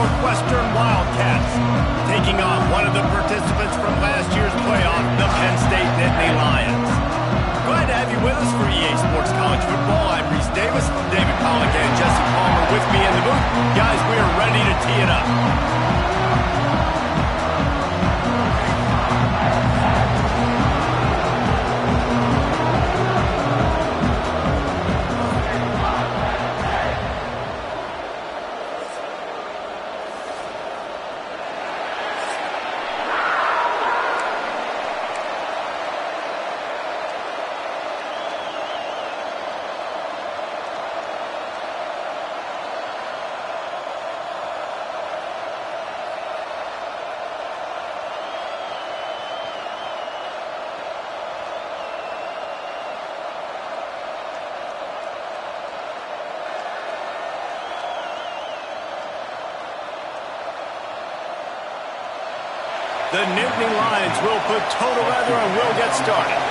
Northwestern Wildcats, taking on one of the participants from last year's playoff, the Penn State Nittany Lions. Glad to have you with us for EA Sports College Football. I'm Reese Davis, David Pollack and Jesse Palmer with me in the booth. Guys, we are ready to tee it up. The Nittany Lions will put total weather and will get started.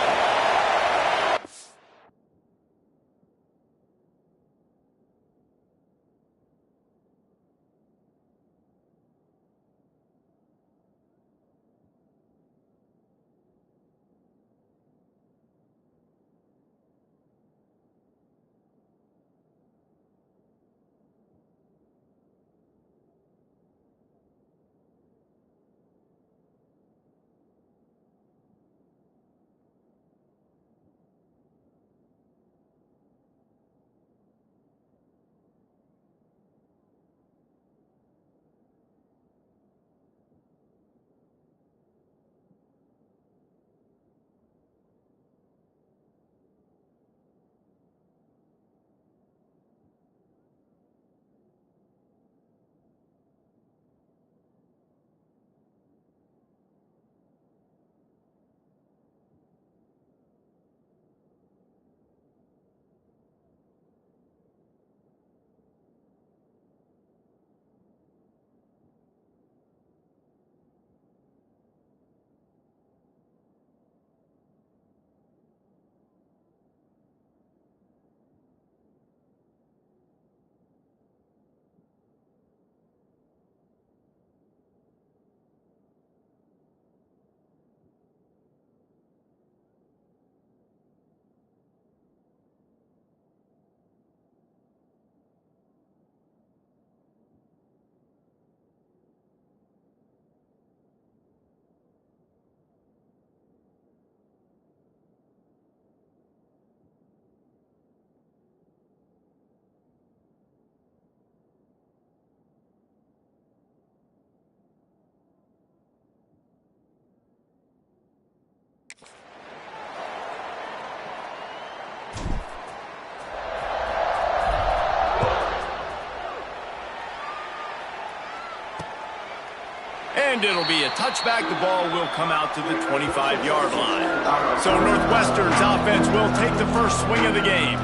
And it'll be a touchback. The ball will come out to the 25-yard line. So Northwestern's offense will take the first swing of the game.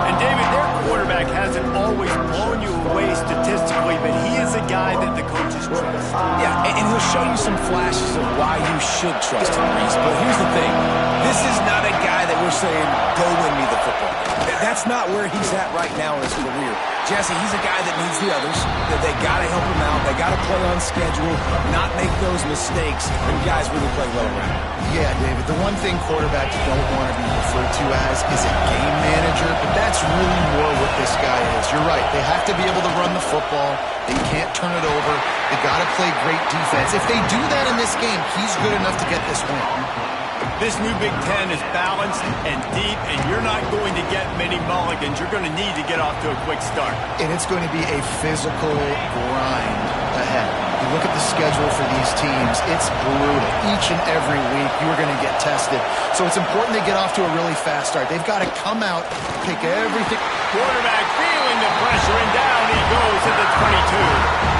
And David, their quarterback hasn't always blown you away statistically, but he is a guy that the coaches trust. Yeah, and he'll show you some flashes of why you should trust him, Reese. But here's the thing. This is not a guy that we're saying, go win me the football game. That's not where he's at right now in his career. Jesse, he's a guy that needs the others. That they got to help him out. They got to play on schedule, not make those mistakes, and guys really play well around. Yeah, David, the one thing quarterbacks don't want to be referred to as is a game manager, but that's really more what this guy is. You're right. They have to be able to run the football. They can't turn it over. They got to play great defense. If they do that in this game, he's good enough to get this win. This new Big Ten is balanced and deep, and you're not going to get many mulligans. You're going to need to get off to a quick start. And it's going to be a physical grind ahead. You look at the schedule for these teams, it's brutal. Each and every week, you are going to get tested. So it's important they get off to a really fast start. They've got to come out, pick everything. Quarterback feeling the pressure, and down he goes at the 22.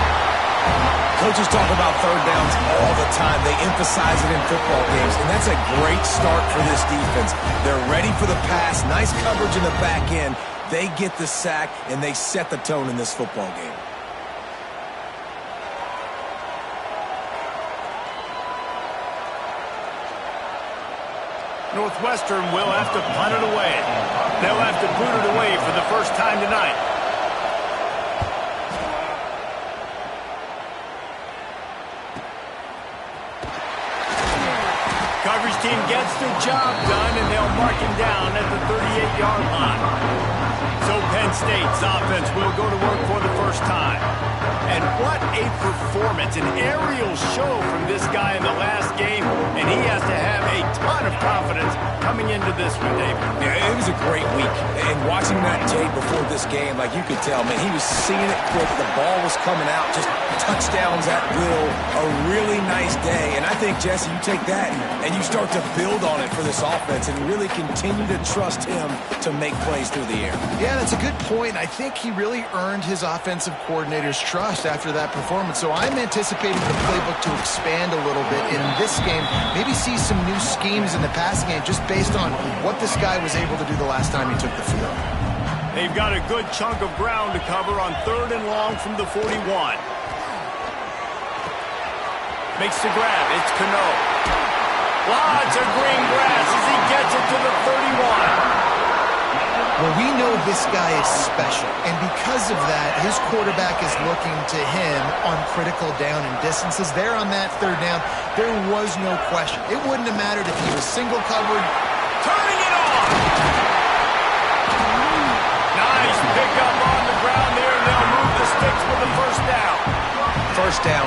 Coaches talk about third downs all the time. They emphasize it in football games, and that's a great start for this defense. They're ready for the pass, nice coverage in the back end. They get the sack, and they set the tone in this football game. Northwestern will have to punt it away. They'll have to boot it away for the first time tonight. team gets the job done, and they'll mark him down at the 38-yard line. So Penn State's offense will go to work for the first time. And what a performance, an aerial show from this guy in the last game, and he has to have a ton of confidence coming into this one, David. Yeah, it was a great week. And watching that tape before this game, like you could tell, man, he was seeing it quick. The ball was coming out, just touchdowns at will. A really nice day. And I think, Jesse, you take that and you start to build on it for this offense and really continue to trust him to make plays through the air. Yeah, that's a good point. I think he really earned his offensive coordinator's trust after that performance. So I'm anticipating the playbook to expand a little bit in this game. Maybe see some new schemes in the passing game just based on what this guy was able to do the last time he took the field. They've got a good chunk of ground to cover on 3rd and long from the 41. Makes the grab. It's Cano. Lots of green grass as he gets it to the 31. Well, we know this guy is special, and because of that, his quarterback is looking to him on critical down and distances. There on that 3rd down, there was no question. It wouldn't have mattered if he was single covered. Turning it on! Nice pickup on the ground there, and they'll move the sticks with the first down. First down,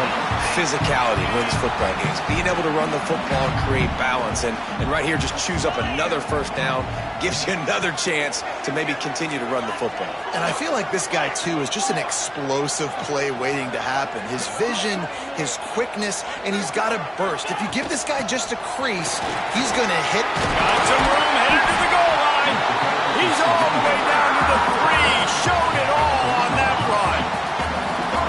physicality wins football games. Being able to run the football and create balance. And right here, just choose up another first down, gives you another chance to maybe continue to run the football. And I feel like this guy, too, is just an explosive play waiting to happen. His vision, his quickness, and he's got a burst. If you give this guy just a crease, he's going to hit. Got some room, headed to the goal line. He's all the way down to the 3. Showed it all on that run.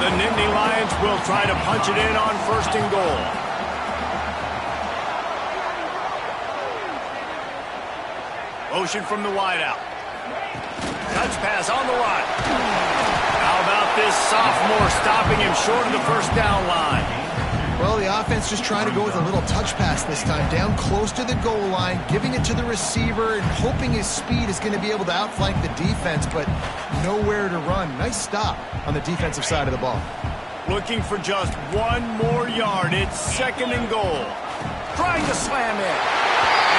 The Nittany Lions will try to punch it in on 1st and goal. Motion from the wideout. Touch pass on the run. How about this sophomore stopping him short of the first down line? Well, the offense just trying to go with a little touch pass this time, down close to the goal line, giving it to the receiver and hoping his speed is going to be able to outflank the defense, but nowhere to run. Nice stop on the defensive side of the ball. Looking for just 1 more yard. It's 2nd and goal. Trying to slam it.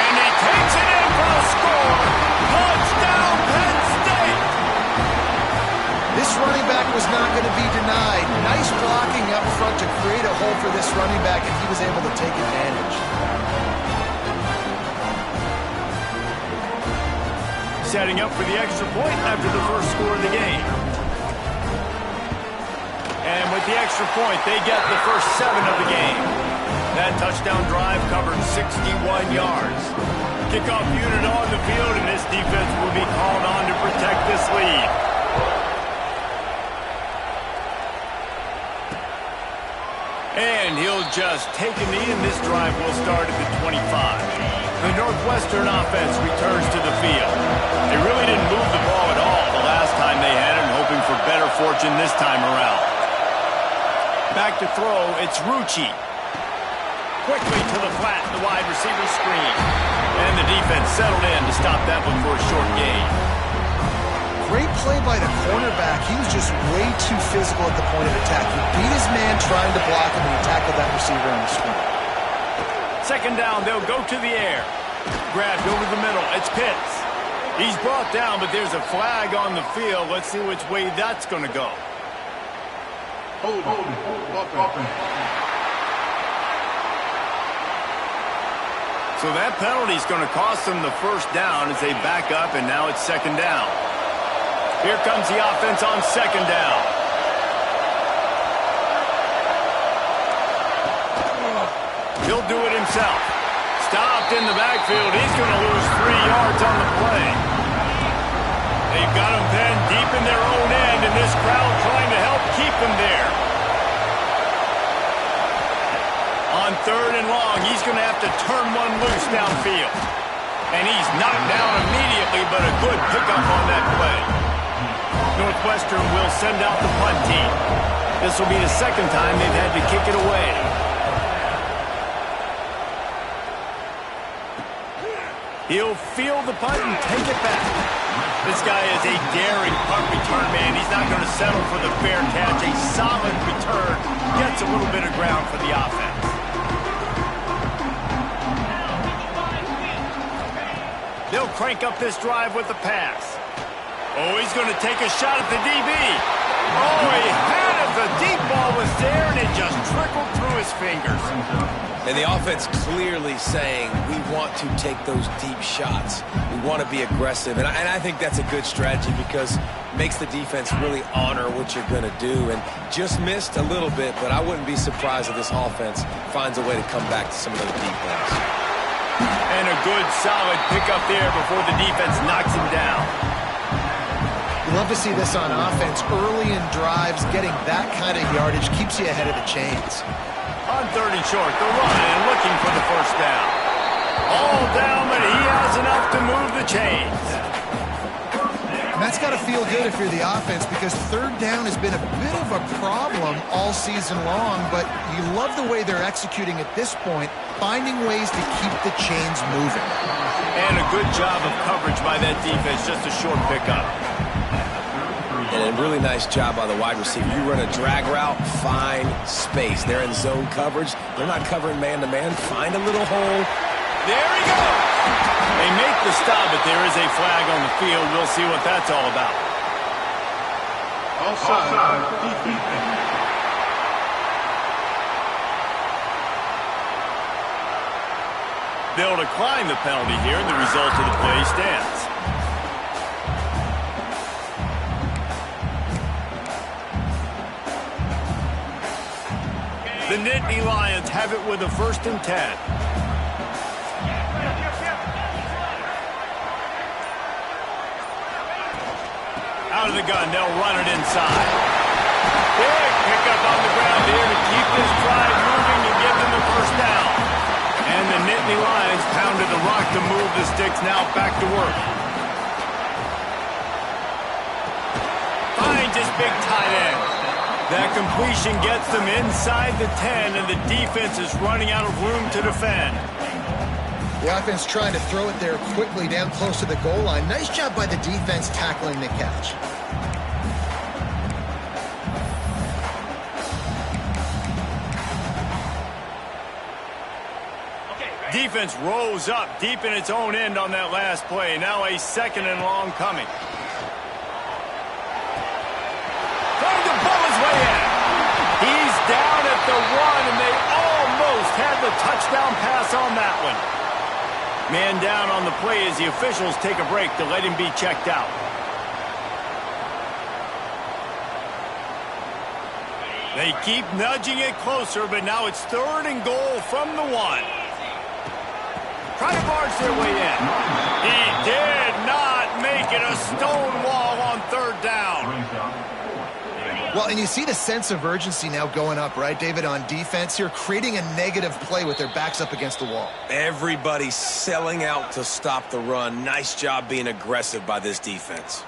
And he takes it in for the score. Touchdown, Penn State! This running back was not going to be denied. Nice blocking up front to create a hole for this running back, and he was able to take advantage. Setting up for the extra point after the first score of the game. And with the extra point, they get the first 7 of the game. That touchdown drive covered 61 yards. Kickoff unit on the field, and this defense will be called on to protect this lead. And he'll just take a knee, and this drive will start at the 25. The Northwestern offense returns to the field. They really didn't move the ball at all the last time they had it, and hoping for better fortune this time around. Back to throw, it's Rucci. Quickly to the flat, the wide receiver screen. And the defense settled in to stop that one for a short gain. Great play by the cornerback. He was just way too physical at the point of attack. He beat his man trying to block him, and he tackled that receiver on the screen. 2nd down, they'll go to the air. Grabbed over the middle, it's Pitts. He's brought down, but there's a flag on the field. Let's see which way that's going to go. Hold on. So that penalty's going to cost them the first down as they back up, and now it's 2nd down. Here comes the offense on 2nd down. He'll do it himself. Stopped in the backfield. He's going to lose 3 yards on the play. They've got him pinned deep in their own end, and this crowd trying to help keep him there. On 3rd and long, he's going to have to turn one loose downfield. And he's knocked down immediately, but a good pickup on that play. Northwestern will send out the punt team. This will be the 2nd time they've had to kick it away. He'll field the punt and take it back. This guy is a daring punt return man. He's not going to settle for the fair catch. A solid return gets a little bit of ground for the offense. They'll crank up this drive with the pass. Oh, he's going to take a shot at the DB. Oh, he had it. The deep ball was there, and it just trickled through his fingers. And the offense clearly saying, we want to take those deep shots. We want to be aggressive. And I think that's a good strategy because it makes the defense really honor what you're going to do. And just missed a little bit, but I wouldn't be surprised if this offense finds a way to come back to some of those deep ones. And a good, solid pickup there before the defense knocks him down. You love to see this on offense. Early in drives, getting that kind of yardage keeps you ahead of the chains. On 3rd and short, the run and looking for the first down. All down, but he has enough to move the chains. And that's got to feel good if you're the offense because 3rd down has been a bit of a problem all season long, but you love the way they're executing at this point, finding ways to keep the chains moving. And a good job of coverage by that defense, just a short pickup. And a really nice job by the wide receiver. You run a drag route, find space. They're in zone coverage. They're not covering man-to-man. Find a little hole. There he goes. They make the stop, but there is a flag on the field. We'll see what that's all about. Offside. Defense. They'll decline the penalty here, and the result of the play stands. The Nittany Lions have it with a 1st and 10. Out of the gun, they'll run it inside. Big pickup on the ground here to keep this drive moving and give them the first down. And the Nittany Lions pounded the rock to move the sticks, now back to work. Finds his big tight end. That completion gets them inside the 10, and the defense is running out of room to defend. The offense trying to throw it there quickly down close to the goal line. Nice job by the defense tackling the catch. Defense rose up deep in its own end on that last play. Now a 2nd and long coming. Trying to pull his way in. He's down at the 1, and they almost had the touchdown pass on that one. Man down on the play as the officials take a break to let him be checked out. They keep nudging it closer, but now it's 3rd and goal from the 1. Try to barge their way in. He did not make it. A stone wall on 3rd down. Well, and you see the sense of urgency now going up, right, David, on defense here, creating a negative play with their backs up against the wall. Everybody's selling out to stop the run. Nice job being aggressive by this defense.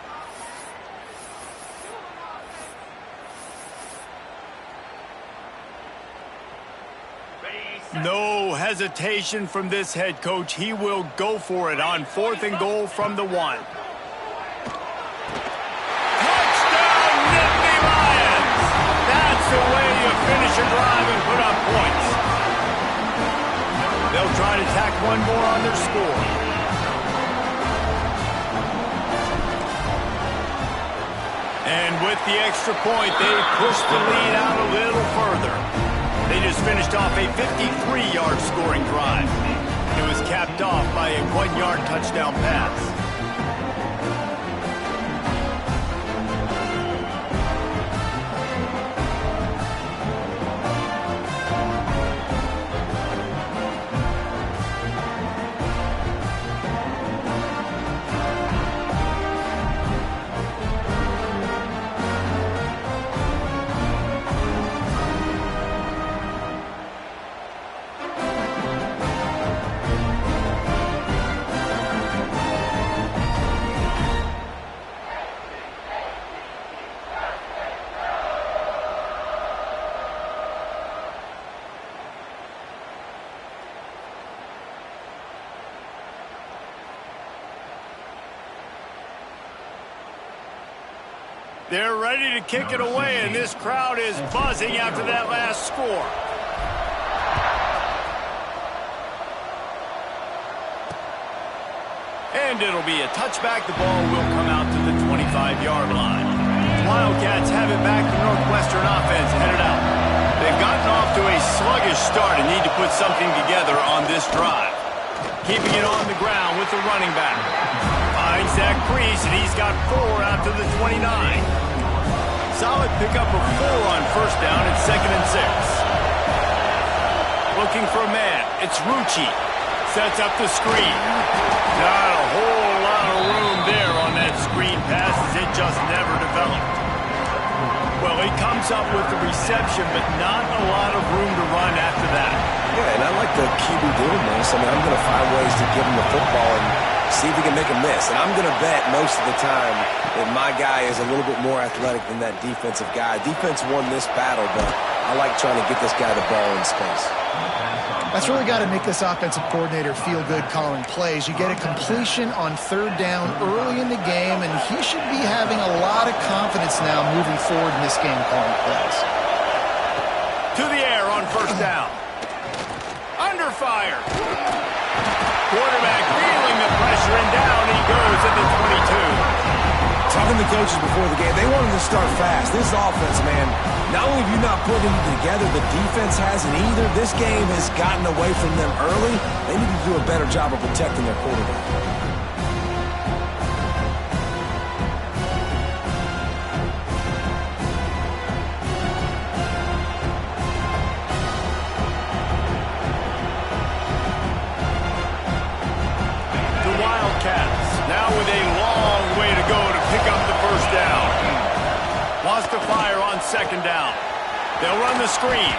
No hesitation from this head coach. He will go for it on 4th and goal from the 1. Touchdown, Nittany Lions! That's the way you finish a drive and put up points. They'll try to tack one more on their score. And with the extra point, they push the lead out a little further. They just finished off a 53-yard scoring drive. It was capped off by a 1-yard touchdown pass. They're ready to kick it away, and this crowd is buzzing after that last score. And it'll be a touchback. The ball will come out to the 25-yard line. Wildcats have it back. The Northwestern offense headed out. They've gotten off to a sluggish start and need to put something together on this drive. Keeping it on the ground with the running back. Finds that crease, and he's got 4 out to the 29. Solid pickup of 4 on first down at 2nd and 6. Looking for a man. It's Rucci. Sets up the screen. Not a whole lot of room there on that screen pass as it just never developed. Well, he comes up with the reception, but not a lot of room to run after that. Yeah, and I like the QB doing this. I mean, I'm going to find ways to give him the football and see if he can make a miss. And I'm going to bet most of the time that my guy is a little bit more athletic than that defensive guy. Defense won this battle, but I like trying to get this guy the ball in space. That's really got to make this offensive coordinator feel good calling plays. You get a completion on 3rd down early in the game, and he should be having a lot of confidence now moving forward in this game calling plays. To the air on first down. Under fire. Quarterback feeling the pressure, and down he goes at the 22. Talking to coaches before the game, they wanted to start fast. This offense, man, not only have you not put it together, the defense hasn't either. This game has gotten away from them early. They need to do a better job of protecting their quarterback. Now with a long way to go to pick up the first down. Wants to fire on 2nd down. They'll run the screen.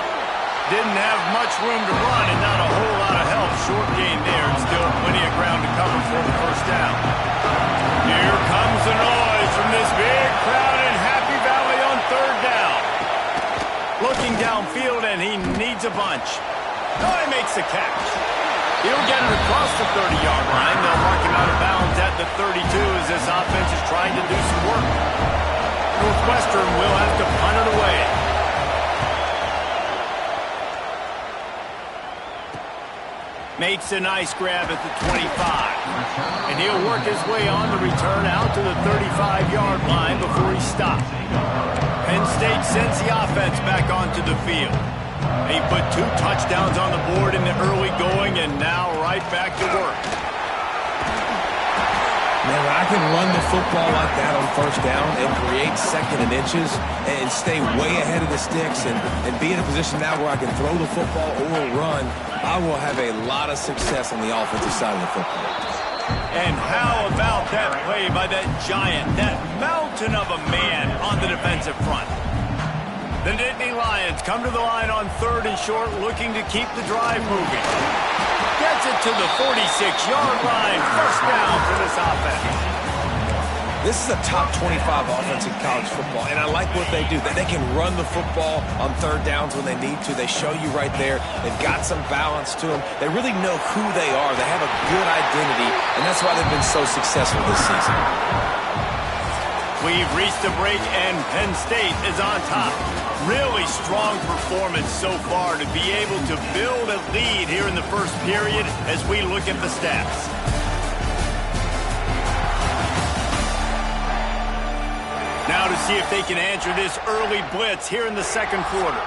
Didn't have much room to run and not a whole lot of help. Short gain there and still plenty of ground to cover for the first down. Here comes the noise from this big crowd in Happy Valley on 3rd down. Looking downfield, and he needs a bunch. Oh, he makes the catch. He'll get it across the 30-yard line. They'll mark him out of bounds at the 32 as this offense is trying to do some work. Northwestern will have to punt it away. Makes a nice grab at the 25. And he'll work his way on the return out to the 35-yard line before he stops. Penn State sends the offense back onto the field. He put 2 touchdowns on the board in the early going, and now right back to work. Man, when I can run the football like that on first down and create 2nd and inches and stay way ahead of the sticks and be in a position now where I can throw the football or run, I will have a lot of success on the offensive side of the football. And how about that play by that giant, that mountain of a man on the defensive front? The Nittany Lions come to the line on 3rd and short, looking to keep the drive moving. Gets it to the 46-yard line. First down for this offense. This is a top 25 offense in college football, and I like what they do. That they can run the football on 3rd downs when they need to. They show you right there. They've got some balance to them. They really know who they are. They have a good identity, and that's why they've been so successful this season. We've reached the break, and Penn State is on top. Really strong performance so far to be able to build a lead here in the first period as we look at the stats. Now to see if they can answer this early blitz here in the 2nd quarter.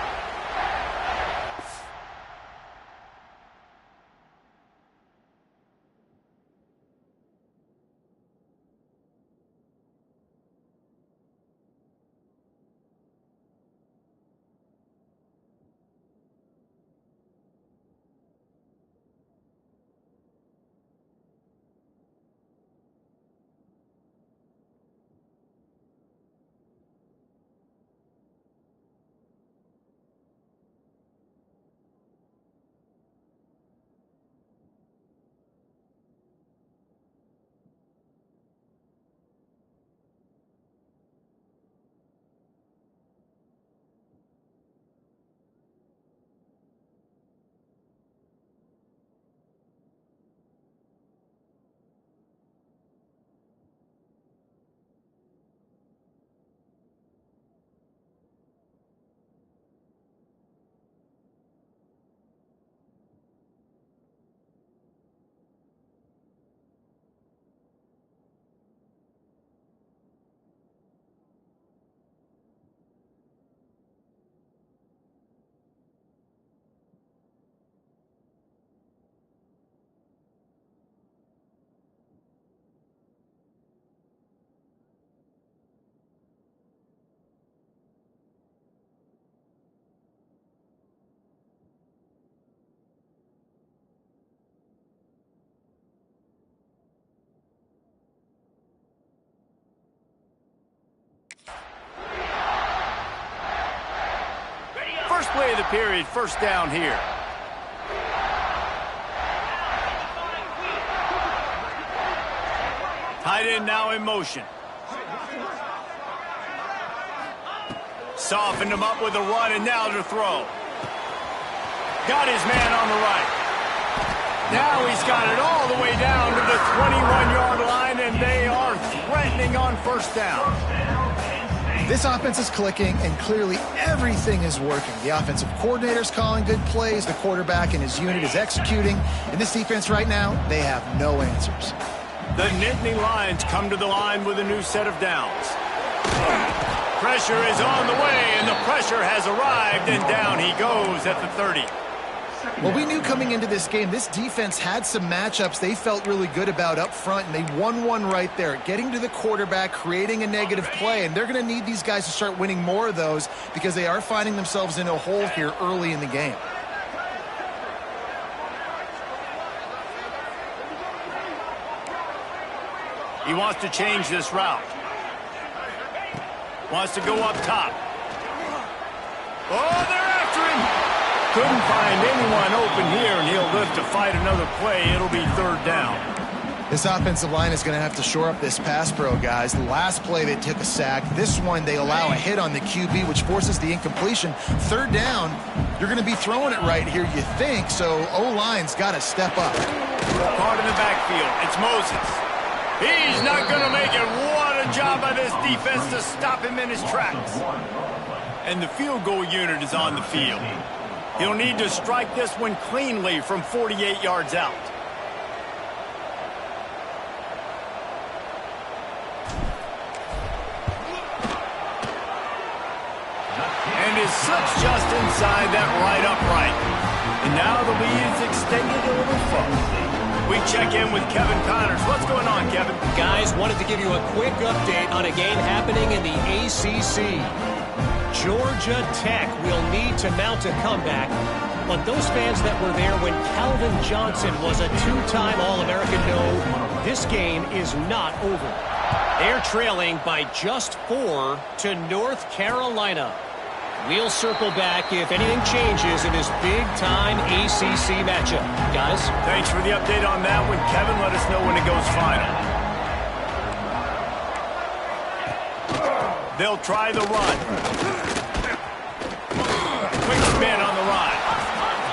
Nice play of the period. First down here. Tight end now in motion. Softened him up with a run, and now to throw. Got his man on the right. Now he's got it all the way down to the 21-yard line, and they are threatening on first down. This offense is clicking, and clearly everything is working. The offensive coordinator's calling good plays. The quarterback and his unit is executing. And this defense right now, they have no answers. The Nittany Lions come to the line with a new set of downs. Pressure is on the way, and the pressure has arrived, and down he goes at the 30. Well, we knew coming into this game, this defense had some matchups they felt really good about up front, and they won one right there, getting to the quarterback, creating a negative play, and they're going to need these guys to start winning more of those because they are finding themselves in a hole here early in the game. He wants to change this route. Wants to go up top. Oh, they're after him. Couldn't find anyone open here, and he'll live to fight another play. It'll be third down. This offensive line is going to have to shore up this pass pro, guys. The last play they took a sack. This one they allow a hit on the QB, which forces the incompletion. Third down, you're going to be throwing it right here, you think, so O-line's got to step up. Caught in the backfield. It's Moses. He's not going to make it. What a job by this defense to stop him in his tracks. And the field goal unit is on the field. He'll need to strike this one cleanly from 48 yards out. And his slip's just inside that right upright. And now the lead is extended a little further. We check in with Kevin Connors. What's going on, Kevin? Guys, wanted to give you a quick update on a game happening in the ACC. Georgia Tech will need to mount a comeback, but those fans that were there when Calvin Johnson was a two-time All-American know this game is not over. They're trailing by just 4 to North Carolina. We'll circle back if anything changes in this big-time ACC matchup. Guys? Thanks for the update on that one, Kevin. Let us know when it goes final. They'll try the run. Quick spin on the run.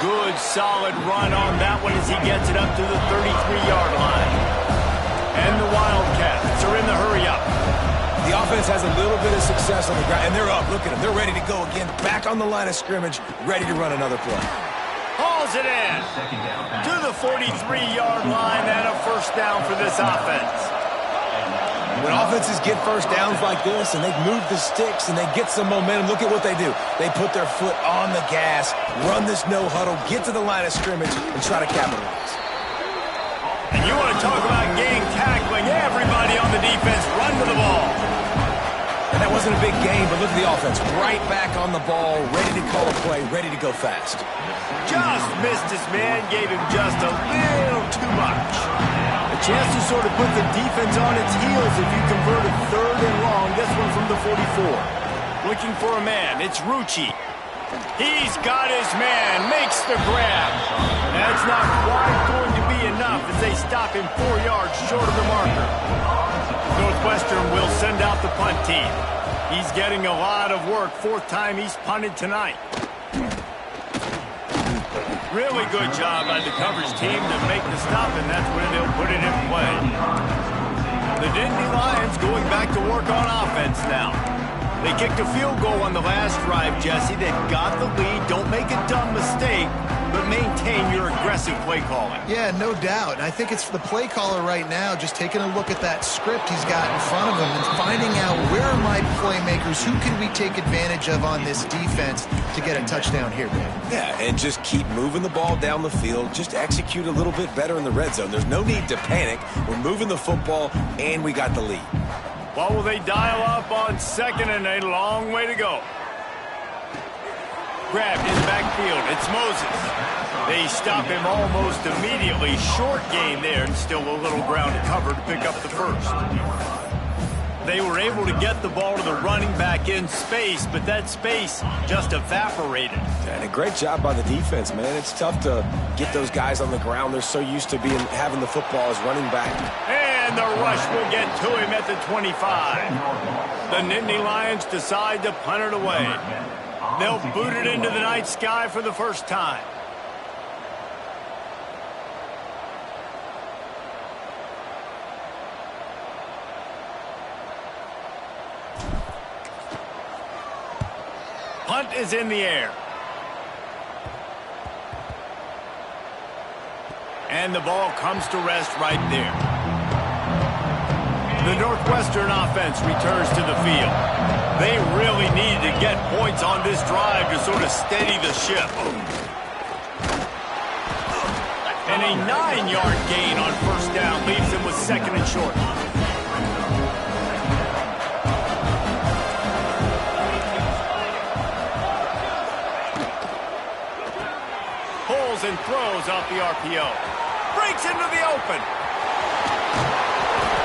Good, solid run on that one as he gets it up to the 33-yard line. And the Wildcats are in the hurry-up. The offense has a little bit of success on the ground, and they're up. Look at them. They're ready to go again. Back on the line of scrimmage, ready to run another play. Hauls it in to the 43-yard line, and a first down for this offense. When offenses get first downs like this, and they move the sticks, and they get some momentum, look at what they do. They put their foot on the gas, run this no-huddle, get to the line of scrimmage, and try to capitalize. And you want to talk about game tackling. Everybody on the defense run to the ball. And that wasn't a big game, but look at the offense. Right back on the ball, ready to call a play, ready to go fast. Just missed his man, gave him just a little too much. A chance to sort of put the defense on its heels if you converted third and long. This one from the 44. Looking for a man. It's Rucci. He's got his man. Makes the grab. That's not quite going to be enough as they stop him 4 yards short of the marker. Northwestern will send out the punt team. He's getting a lot of work. Fourth time he's punted tonight. Really good job by the coverage team to make the stop, and that's where they'll put it in play. The Nittany Lions going back to work on offense now. They kicked a field goal on the last drive, Jesse. They've got the lead. Don't make a dumb mistake, but maintain your aggressive play calling. Yeah, no doubt. I think it's the play caller right now just taking a look at that script he's got in front of him and finding out where are my playmakers, who can we take advantage of on this defense to get a touchdown here, man. Yeah, and just keep moving the ball down the field. Just execute a little bit better in the red zone. There's no need to panic. We're moving the football, and we got the lead. What will they dial up on second and a long way to go? Grabbed in the backfield. It's Moses. They stop him almost immediately. Short gain there and still a little ground to cover to pick up the first. They were able to get the ball to the running back in space, but that space just evaporated. And a great job by the defense, man. It's tough to get those guys on the ground. They're so used to having the football as running back. And the rush will get to him at the 25. The Nittany Lions decide to punt it away. They'll boot it into the night sky for the first time. Punt is in the air. And the ball comes to rest right there. The Northwestern offense returns to the field. They really need to get points on this drive to sort of steady the ship. And a 9-yard gain on first down leaves them with second and short. And throws off the RPO. Breaks into the open.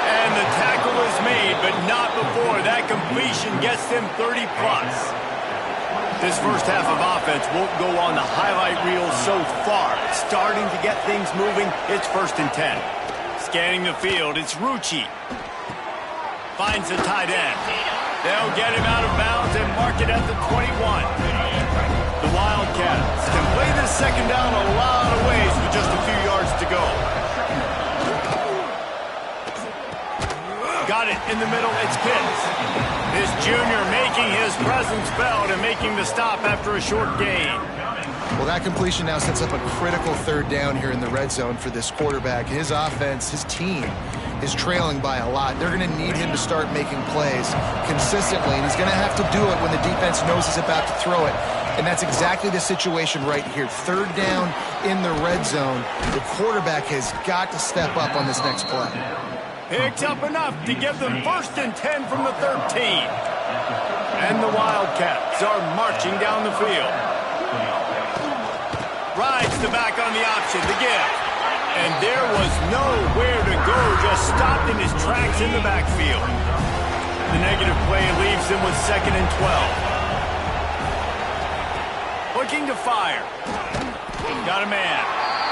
And the tackle is made, but not before that completion gets them 30+. This first half of offense won't go on the highlight reel so far. It's starting to get things moving. It's 1st and 10. Scanning the field, it's Rucci. Finds the tight end. They'll get him out of bounds and mark it at the 21. The Wildcats can play this second down a lot of ways with just a few yards to go. Got it in the middle. It's Pitts. This junior making his presence felt and making the stop after a short gain. Well, that completion now sets up a critical third down here in the red zone for this quarterback. His offense, his team, is trailing by a lot. They're going to need him to start making plays consistently, and he's going to have to do it when the defense knows he's about to throw it. And that's exactly the situation right here. Third down in the red zone. The quarterback has got to step up on this next play. Picks up enough to give them 1st and 10 from the 13. And the Wildcats are marching down the field. Rides the back on the option to give. And there was nowhere to go, just stopped in his tracks in the backfield. The negative play leaves him with 2nd and 12. Looking to fire. Got a man.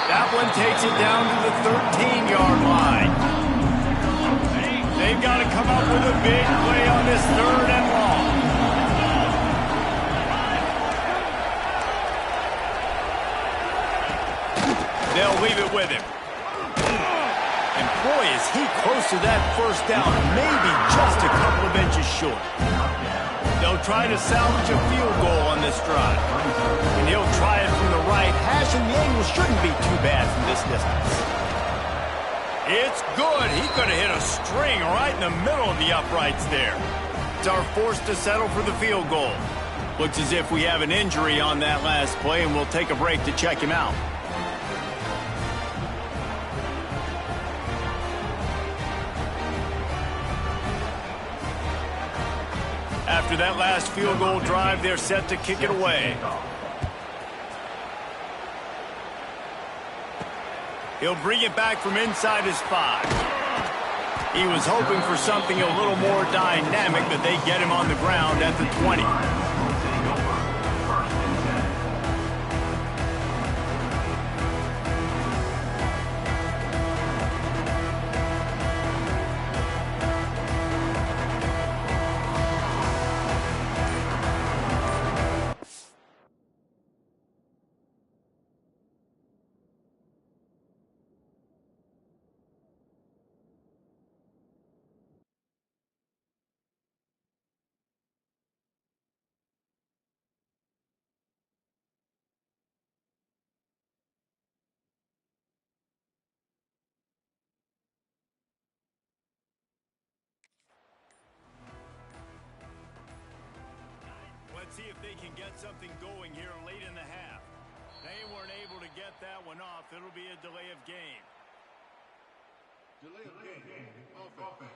That one takes it down to the 13-yard line. They've got to come up with a big play on this 3rd and long. They'll leave it with him. And boy, is he close to that first down, maybe just a couple of inches short. They'll try to salvage a field goal on this drive. And he'll try it from the right hash, and the angle shouldn't be too bad from this distance. It's good. He could have hit a string right in the middle of the uprights there. It's our force to settle for the field goal. Looks as if we have an injury on that last play, and we'll take a break to check him out. After that last field goal drive, they're set to kick it away. He'll bring it back from inside his 5. He was hoping for something a little more dynamic, but they get him on the ground at the 20. Let's see if they can get something going here late in the half. They weren't able to get that one off. It'll be a delay of game. Delay of game. Offense.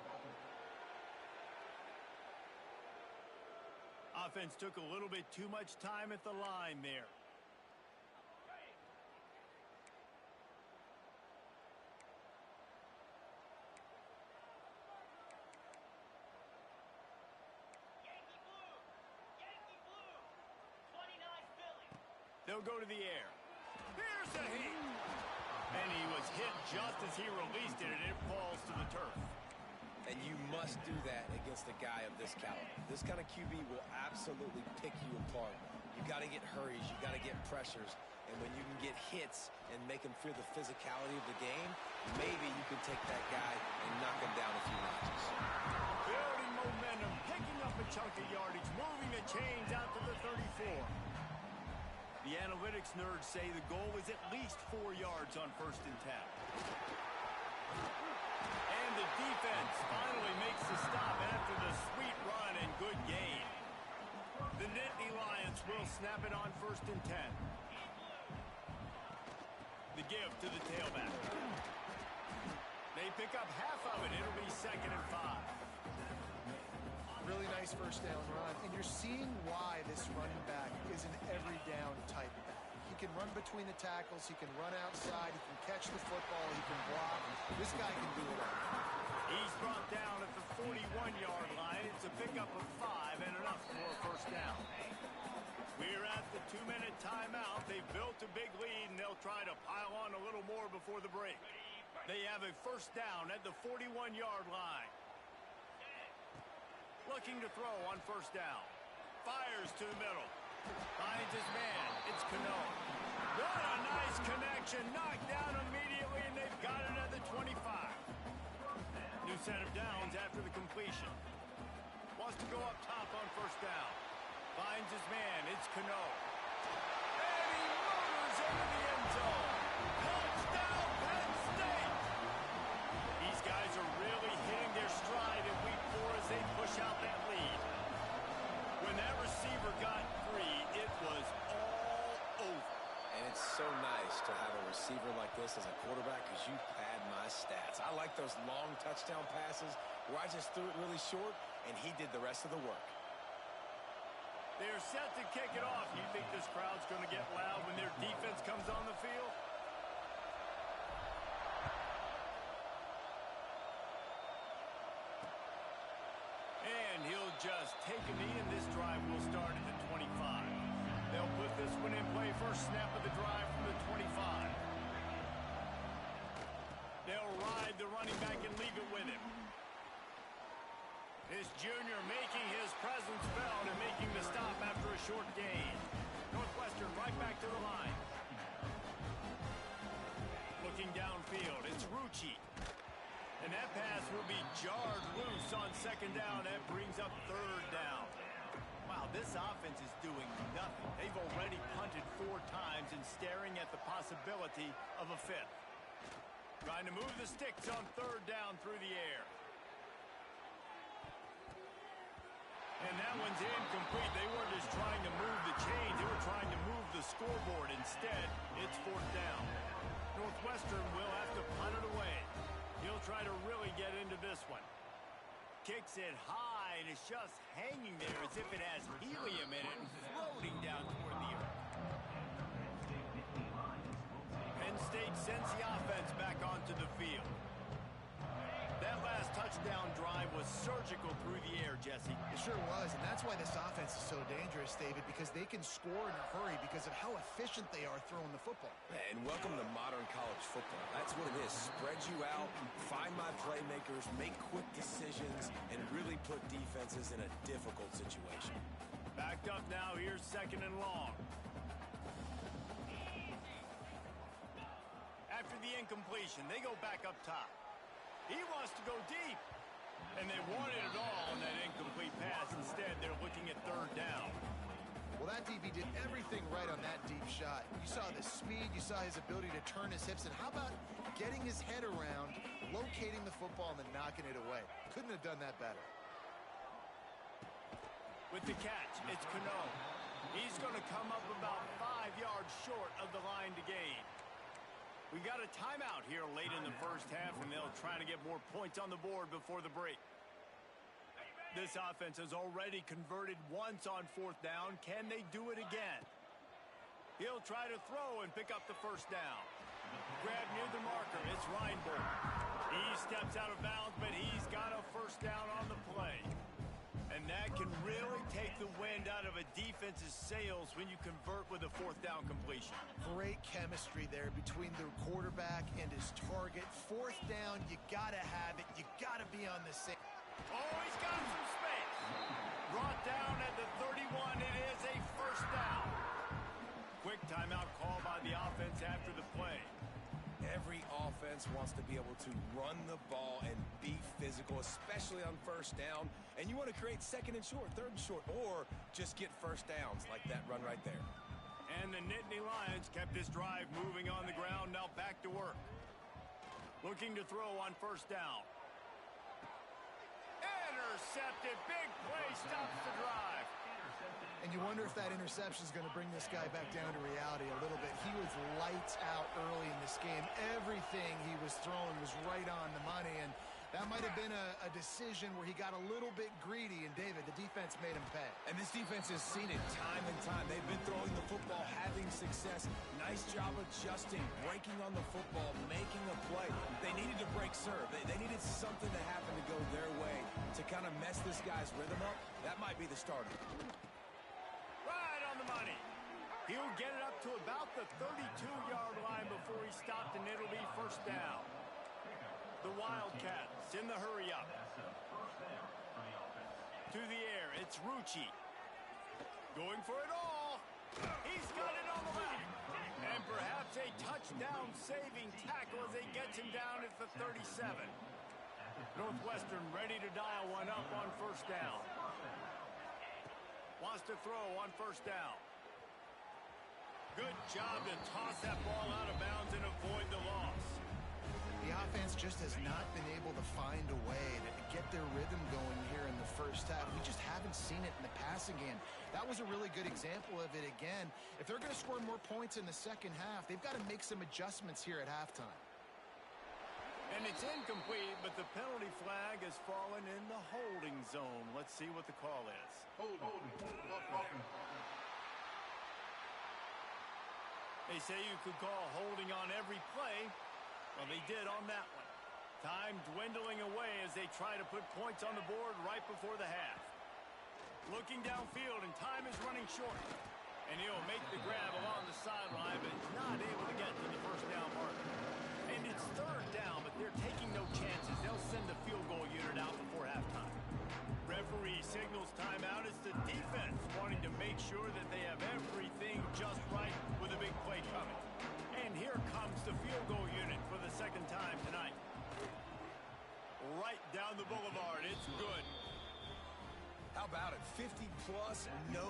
Offense took a little bit too much time at the line there. They'll go to the air. Here's a heat. And he was hit just as he released it, and it falls to the turf. And you must do that against a guy of this caliber. This kind of QB will absolutely pick you apart. You got to get hurries. You got to get pressures. And when you can get hits and make him feel the physicality of the game, maybe you can take that guy and knock him down a few notches. Building momentum, picking up a chunk of yardage, moving the chains out to the 34. The analytics nerds say the goal is at least 4 yards on 1st and 10. And the defense finally makes the stop after the sweet run and good gain. The Nittany Lions will snap it on 1st and 10. The give to the tailback. They pick up half of it. It'll be 2nd and 5. Really nice first down run. And you're seeing why this running back is an every down type back. He can run between the tackles. He can run outside. He can catch the football. He can block. This guy can do it all. He's brought down at the 41-yard line. It's a pickup of 5 and enough for a first down. We're at the 2-minute timeout. They've built a big lead, and they'll try to pile on a little more before the break. They have a first down at the 41-yard line. Looking to throw on first down. Fires to the middle. Finds his man. It's Cano. What a nice connection. Knocked down immediately, and they've got it at the 25. New set of downs after the completion. Wants to go up top on first down. Finds his man. It's Cano. And he motors into the end zone. Touchdown, Penn State! These guys are really hitting their stride in week 4 as they push out that lead. When that receiver got free, it was all over. And it's so nice to have a receiver like this as a quarterback because you pad my stats. I like those long touchdown passes where I just threw it really short and he did the rest of the work. They're set to kick it off. You think this crowd's going to get loud when their defense comes on the field? And he'll just take a knee, and this drive will start at the 25. They'll put this one in play. First snap of the drive from the 25. They'll ride the running back and leave it with him. This junior making his presence felt and making the stop after a short gain. Northwestern right back to the line. Looking downfield, it's Rucci. And that pass will be jarred loose on 2nd down. That brings up 3rd down. Wow, this offense is doing nothing. They've already punted 4 times and staring at the possibility of a 5th. Trying to move the sticks on 3rd down through the air. And that one's incomplete. They weren't just trying to move the chains. They were trying to move the scoreboard. Instead, it's 4th down. Northwestern will have to punt it away. He'll try to really get into this one. Kicks it high, and it's just hanging there as if it has helium in it and floating down toward the earth. Penn State sends the offense back onto the field. That last touchdown drive was surgical through the air, Jesse. It sure was, and that's why this offense is so dangerous, David, because they can score in a hurry because of how efficient they are throwing the football. And welcome to modern college football. That's what it is. Spread you out, find my playmakers, make quick decisions, and really put defenses in a difficult situation. Backed up now. Here's 2nd and long. After the incompletion, they go back up top. He wants to go deep. And they wanted it all on that incomplete pass. Instead, they're looking at 3rd down. Well, that DB did everything right on that deep shot. You saw the speed. You saw his ability to turn his hips. And how about getting his head around, locating the football, and then knocking it away? Couldn't have done that better. With the catch, it's Cano. He's going to come up about 5 yards short of the line to gain. We got a timeout here late in the first half, and they'll try to get more points on the board before the break. This offense has already converted once on 4th down. Can they do it again? He'll try to throw and pick up the first down. Grab near the marker. It's Reinbold. He steps out of bounds, but he's got a first down on the play. And that can really take the wind out of a defense defense's sails when you convert with a fourth down completion. Great chemistry there between the quarterback and his target. Fourth down, you got to have it. You got to be on the same. Oh, he's got some space. Brought down at the 31. It is a first down. Quick timeout call by the offense after the play. Every offense wants to be able to run the ball and be physical, especially on first down. And you want to create second and short, third and short, or just get first downs like that run right there. And the Nittany Lions kept this drive moving on the ground. Now back to work. Looking to throw on first down. Intercepted. Big play stops the drive. And you wonder if that interception is going to bring this guy back down to reality a little bit. He was lights out early in this game. Everything he was throwing was right on the money, and that might have been a decision where he got a little bit greedy, and David, the defense made him pay. And this defense has seen it time and time. They've been throwing the football, having success. Nice job adjusting, breaking on the football, making a play. They needed to break serve. They needed something to happen to go their way to kind of mess this guy's rhythm up. That might be the starter. Right on the money. He'll get it up to about the 32-yard line before he stopped, and it'll be first down. The Wildcats in the hurry-up. To the air, it's Rucci. Going for it all. He's got it on the left. And perhaps a touchdown-saving tackle as they get him down at the 37. Northwestern ready to dial one up on first down. Wants to throw on first down. Good job to toss that ball out of bounds and avoid the loss. The offense just has not been able to find a way to get their rhythm going here in the first half. We just haven't seen it in the passing game. That was a really good example of it again. If they're going to score more points in the second half, they've got to make some adjustments here at halftime. And it's incomplete, but the penalty flag has fallen in the holding zone. Let's see what the call is. They say you could call holding on every play. Well, they did on that one. Time dwindling away as they try to put points on the board right before the half. Looking downfield, and time is running short. And he'll make the grab along the sideline, but not able to get to the first down marker. And it's third down, but they're taking no chances. They'll send the field goal unit out before halftime. Referee signals timeout. It's the defense wanting to make sure that they have everything just right with a big play coming. And here comes the field goal unit for the second time tonight. Right down the boulevard. It's good. How about it? 50-plus, no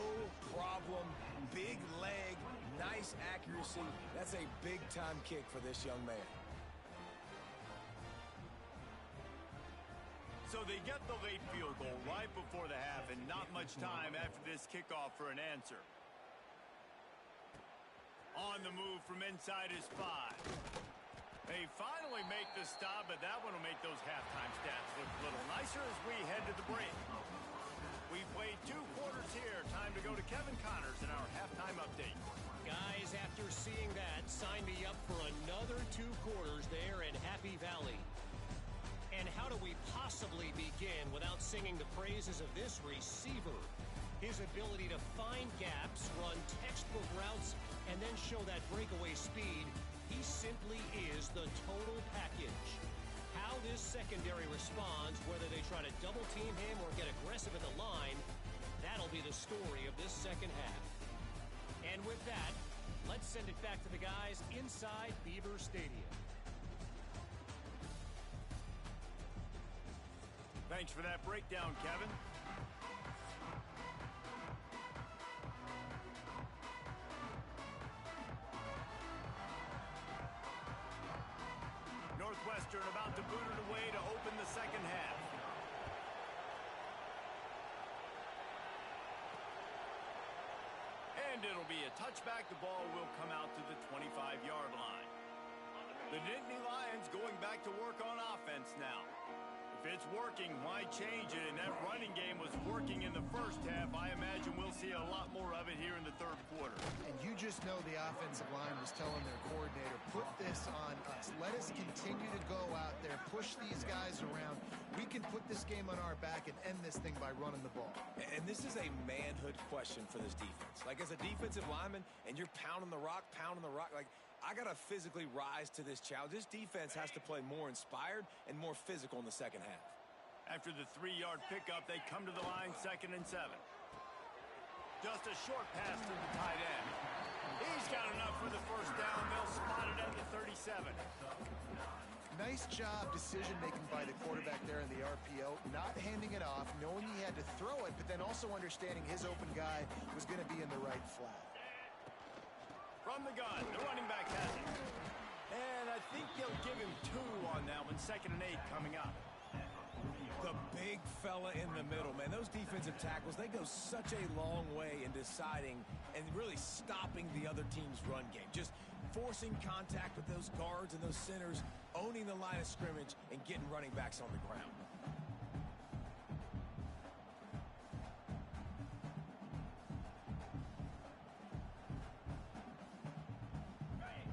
problem. Big leg, nice accuracy. That's a big-time kick for this young man. So they get the late field goal right before the half, and not much time after this kickoff for an answer. On the move from inside his 5. They finally make the stop, but that one will make those halftime stats look a little nicer as we head to the break. We played 2 quarters here. Time to go to Kevin Connors in our halftime update. Guys, after seeing that, sign me up for another 2 quarters there in Happy Valley. And how do we possibly begin without singing the praises of this receiver? His ability to find gaps, run textbook routes, and then show that breakaway speed. He simply is the total package. How this secondary responds, whether they try to double team him or get aggressive at the line, that'll be the story of this second half. And with that, let's send it back to the guys inside Beaver Stadium. Thanks for that breakdown, Kevin. Northwestern about to boot it away to open the second half. And it'll be a touchback. The ball will come out to the 25-yard line. The Nittany Lions going back to work on offense now. If it's working, why change it? And that running game was working in the first half. I imagine we'll see a lot more of it here in the third quarter. And you just know the offensive line was telling their coordinator, put this on us. Let us continue to go out there, push these guys around. We can put this game on our back and end this thing by running the ball. And this is a manhood question for this defense. Like, as a defensive lineman, and you're pounding the rock, like, I got to physically rise to this challenge. This defense has to play more inspired and more physical in the second half. After the 3-yard pickup, they come to the line, 2nd and 7. Just a short pass to the tight end. He's got enough for the first down. They'll spot it at the 37. Nice job decision-making by the quarterback there in the RPO, not handing it off, knowing he had to throw it, but then also understanding his open guy was going to be in the right flat. From the gun, the running back has it. And I think they'll give him 2 on that one, 2nd and 8 coming up. The big fella in the middle, man. Those defensive tackles, they go such a long way in deciding and really stopping the other team's run game. Just forcing contact with those guards and those centers, owning the line of scrimmage, and getting running backs on the ground.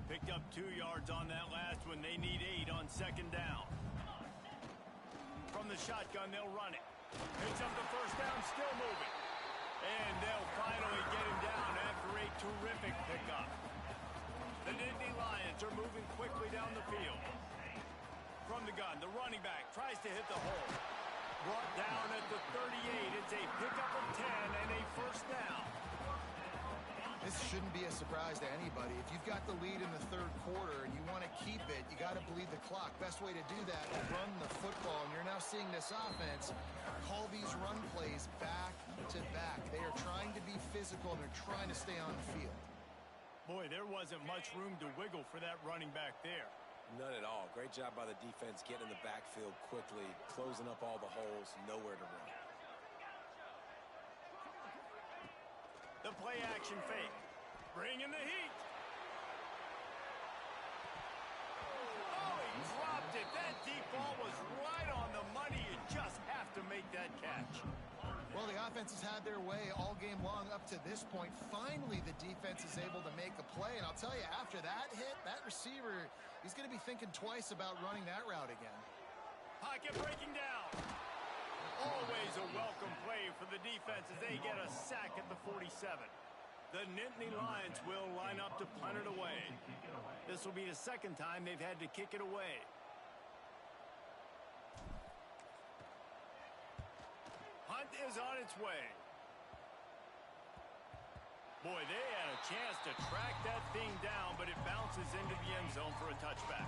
Picked up 2 yards on that last one. They need 8 on 2nd down. From the shotgun, they'll run it. Picks up the first down, still moving. And they'll finally get him down after a terrific pickup. The Nittany Lions are moving quickly down the field. From the gun, the running back tries to hit the hole. Brought down at the 38. It's a pickup of 10 and a first down. This shouldn't be a surprise to anybody. If you've got the lead in the third quarter and you want to keep it, you got to bleed the clock. Best way to do that is run the football. And you're now seeing this offense call these run plays back to back. They are trying to be physical and they're trying to stay on the field. Boy, there wasn't much room to wiggle for that running back there. None at all. Great job by the defense getting in the backfield quickly, closing up all the holes, nowhere to run. The play action fake. Bringing the heat. Oh, he dropped it. That deep ball was right on the money. You just have to make that catch. Well, the offense has had their way all game long up to this point. Finally, the defense is able to make a play. And I'll tell you, after that hit, that receiver, he's going to be thinking twice about running that route again. Pocket breaking down. Always a welcome play for the defense as they get a sack at the 47. The Nittany Lions will line up to punt it away. This will be the second time they've had to kick it away. Punt is on its way. Boy, they had a chance to track that thing down, but it bounces into the end zone for a touchback.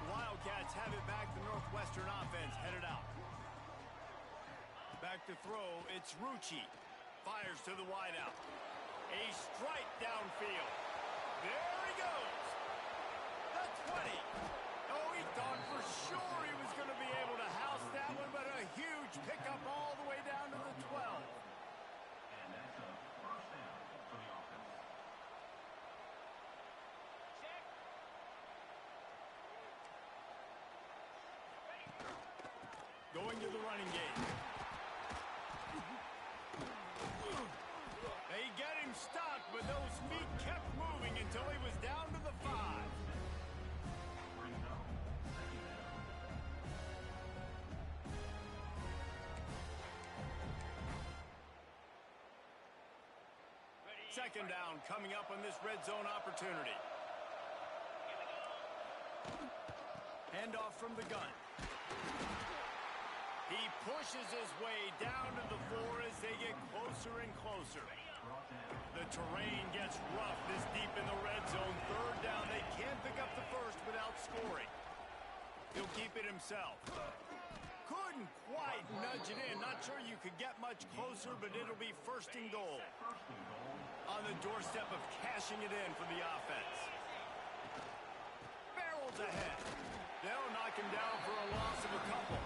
Wildcats have it back. The Northwestern offense headed out. Back to throw, it's Rucci. Fires to the wideout. A strike downfield. There he goes. The 20. Oh, he thought for sure he was going to be able to house that one, but a huge pickup all the way down to the 12. And that's a first down for the offense. Check. Going to the running game. They get him stopped, but those feet kept moving until he was down to the 5. Second down coming up on this red zone opportunity. Handoff from the gun. He pushes his way down to the 4 as they get closer and closer. The terrain gets rough this deep in the red zone. Third down, they can't pick up the first without scoring. He'll keep it himself. Couldn't quite nudge it in. Not sure you could get much closer, but it'll be first and goal. On the doorstep of cashing it in for the offense. Barrels ahead. They'll knock him down for a loss of a couple.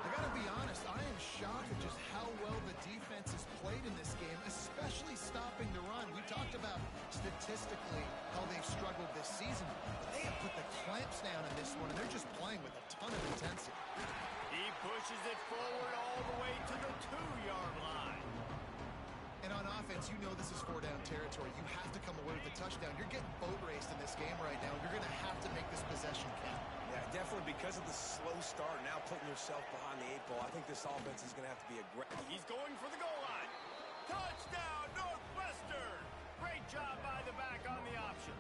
I gotta be honest, I am shocked at just how well the defense has played in this game, especially stopping the run. We talked about statistically how they've struggled this season, but they have put the clamps down in this one, and they're just playing with a ton of intensity. He pushes it forward all the way to the 2-yard line. And offense, you know this is 4-down territory. You have to come away with a touchdown. You're getting boat raced in this game right now. You're going to have to make this possession count. Yeah, definitely because of the slow start, now putting yourself behind the 8 ball. I think this offense is going to have to be aggressive. He's going for the goal line. Touchdown, Northwestern! Great job by the back on the option.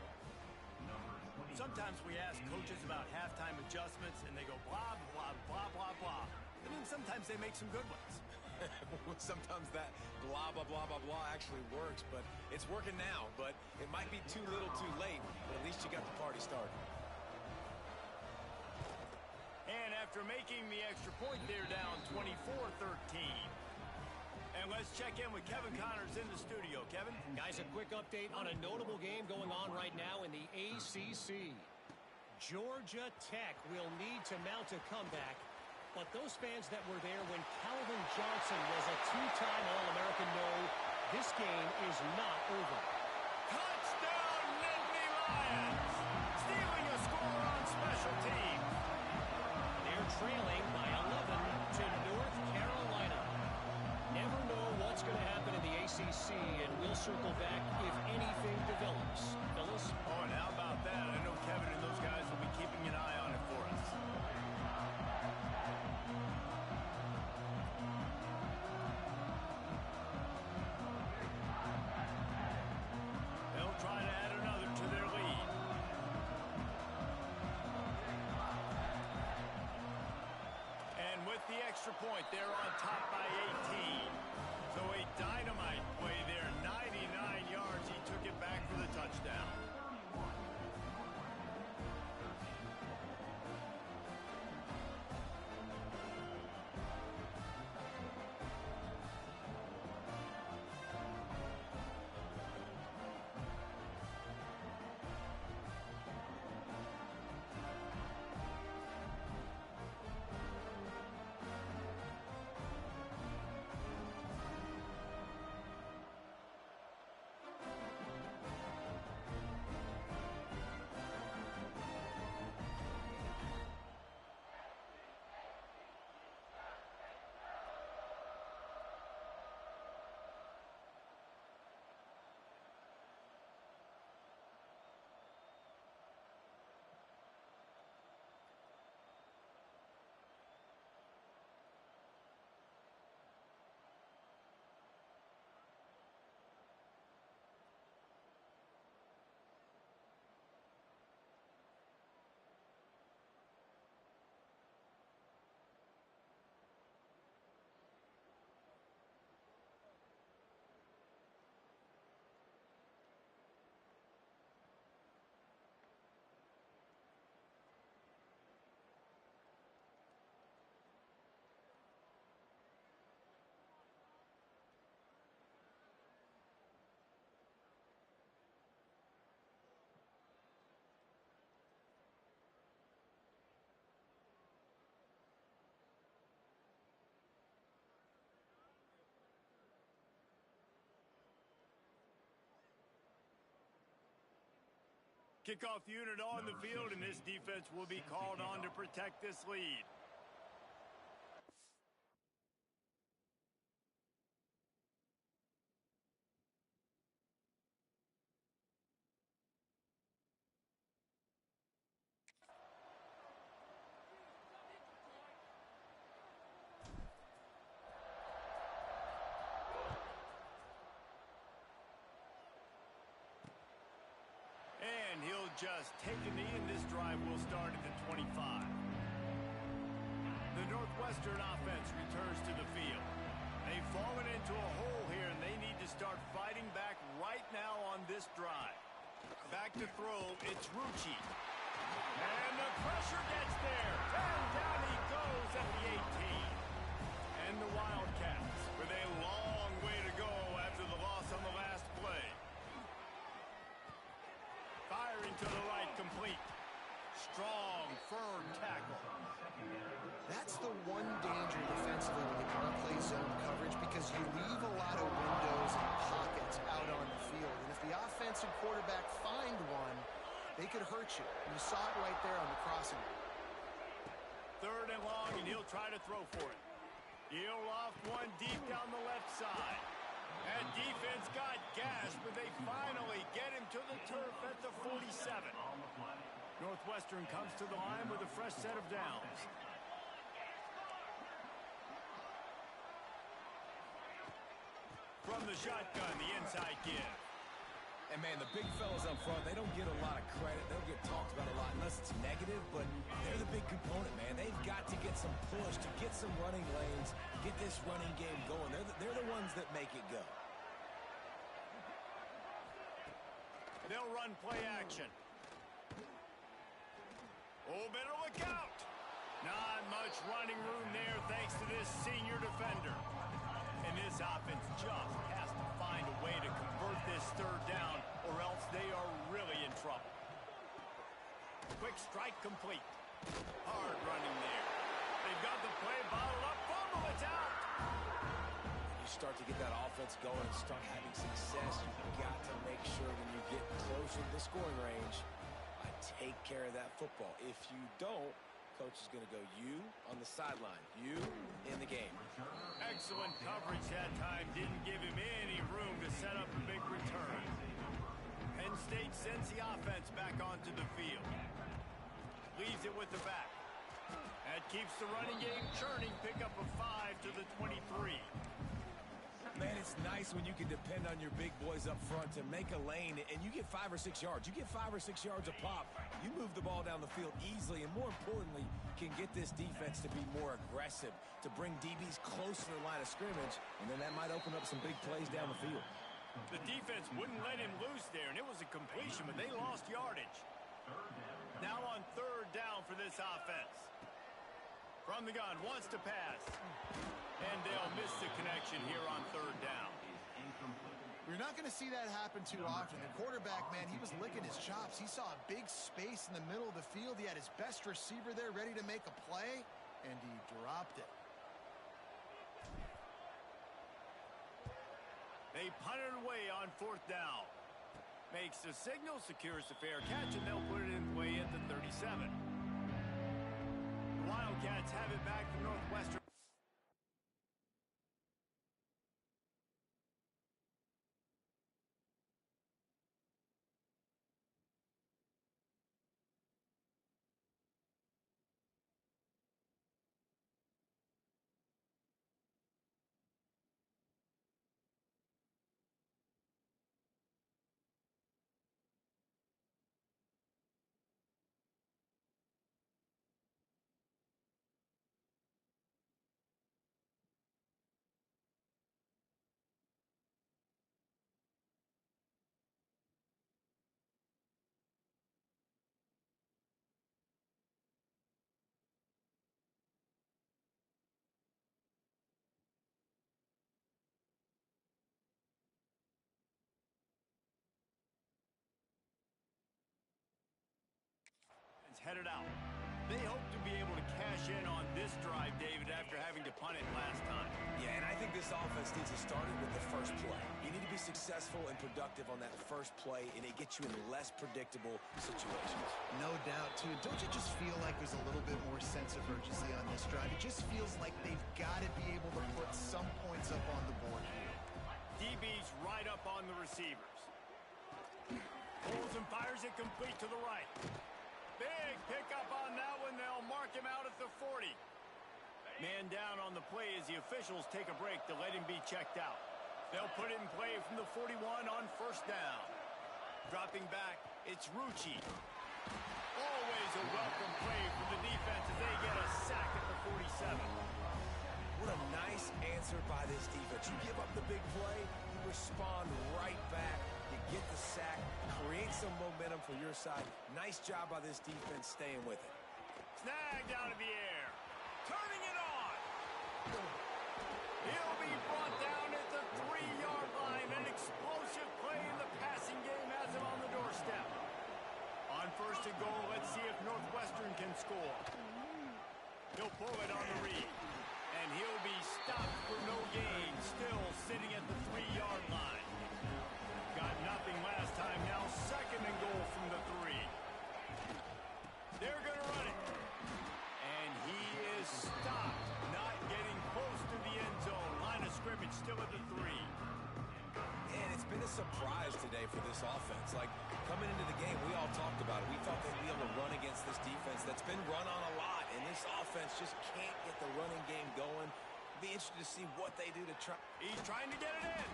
Sometimes we ask coaches about halftime adjustments, and they go blah, blah, blah, blah, blah. And then sometimes they make some good ones. Sometimes that blah, blah, blah, blah, blah actually works, but it's working now. But it might be too little too late, but at least you got the party started. And after making the extra point, they're down 24-13. And let's check in with Kevin Connors in the studio. Kevin? Guys, a quick update on a notable game going on right now in the ACC. Georgia Tech will need to mount a comeback, but those fans that were there when Calvin Johnson was a two-time All-American know this game is not over. Touchdown, Nittany Lions! Stealing a score on special teams. They're trailing by 11 to North Carolina. Never know what's going to happen in the ACC, and we'll circle back if anything develops. Phyllis? Oh, and how about that? I know Kevin and those guys will be keeping an eye on it for us. They'll try to add another to their lead. And with the extra point, they're on top by 18. So a dynamite play there, 99 yards. He took it back for the touchdown. Kickoff unit on the field, and this defense will be called on to protect this lead. And he'll just take a knee, and this drive will start at the 25. The Northwestern offense returns to the field. They've fallen into a hole here, and they need to start fighting back right now on this drive. Back to throw, it's Rucci. And the pressure gets there. And down he goes at the 18. And the Wildcats with a long way to go after the loss on the last play. Firing to the right, complete. Strong, firm tackle. That's the one danger defensively when you can't play zone coverage, because you leave a lot of windows and pockets out on the field. And if the offense and quarterback find one, they could hurt you. You saw it right there on the crossing. 3rd and long, and he'll try to throw for it. He'll loft one deep down the left side. That defense got gasp, but they finally get him to the turf at the 47. Northwestern comes to the line with a fresh set of downs. From the shotgun, the inside give. And, man, the big fellas up front, they don't get a lot of credit. They don't get talked about a lot unless it's negative, but they're the big component, man. They've got to get some push, to get some running lanes, get this running game going. They're the ones that make it go. They'll run play action. Oh, better look out. Not much running room there thanks to this senior defender. And this offense just has to find a way to convert this third down or else they are really in trouble. Quick strike complete. Hard running there. They've got the play bottled up. Fumble, it's out. When you start to get that offense going and start having success, you've got to make sure when you get closer to the scoring range, take care of that football. If you don't, coach is going to go you on the sideline, you in the game. Excellent coverage that time. Didn't give him any room to set up a big return. Penn State sends the offense back onto the field. Leaves it with the back. That keeps the running game churning. Pick up a 5 to the 23. Man, it's nice when you can depend on your big boys up front to make a lane and you get 5 or 6 yards. You get 5 or 6 yards a pop. You move the ball down the field easily and, more importantly, can get this defense to be more aggressive, to bring DBs closer to the line of scrimmage, and then that might open up some big plays down the field. The defense wouldn't let him loose there, and it was a completion, but they lost yardage. Now on third down for this offense. From the gun, wants to pass. And they'll miss the connection here on third down. You're not going to see that happen too often. The quarterback, man, he was licking his chops. He saw a big space in the middle of the field. He had his best receiver there ready to make a play, and he dropped it. They punt it away on fourth down. Makes the signal, secures the fair catch, and they'll put it in play at the 37. The Wildcats have it back from Northwestern. Headed out. They hope to be able to cash in on this drive, David, after having to punt it last time. Yeah, and I think this offense needs to start it with the first play. You need to be successful and productive on that first play, and it gets you in less predictable situations. No doubt, too. Don't you just feel like there's a little bit more sense of urgency on this drive? It just feels like they've got to be able to put some points up on the board here. DB's right up on the receivers. Pulls and fires it complete to the right. Big pickup on that one. They'll mark him out at the 40. Man down on the play as the officials take a break to let him be checked out. They'll put it in play from the 41 on first down. Dropping back, it's Rucci. Always a welcome play for the defense as they get a sack at the 47. What a nice answer by this defense. You give up the big play, you respond right back. You get the sack, create some momentum for your side. Nice job by this defense staying with it. Snagged out of the air. Turning it on. He'll be brought down at the 3-yard line. An explosive play in the passing game has him on the doorstep. On first and goal, let's see if Northwestern can score. He'll pull it on the read. And he'll be stopped for no gain. Still sitting at the 3-yard line. Got nothing last time. Now second and goal from the 3. They're going to run it. And he is stopped. Not getting close to the end zone. Line of scrimmage still at the 3. And it's been kind of surprise today for this offense. Like, coming into the game, we all talked about it. We thought they'd be able to run against this defense that's been run on a lot, and this offense just can't get the running game going. Be interested to see what they do to try. He's trying to get it in.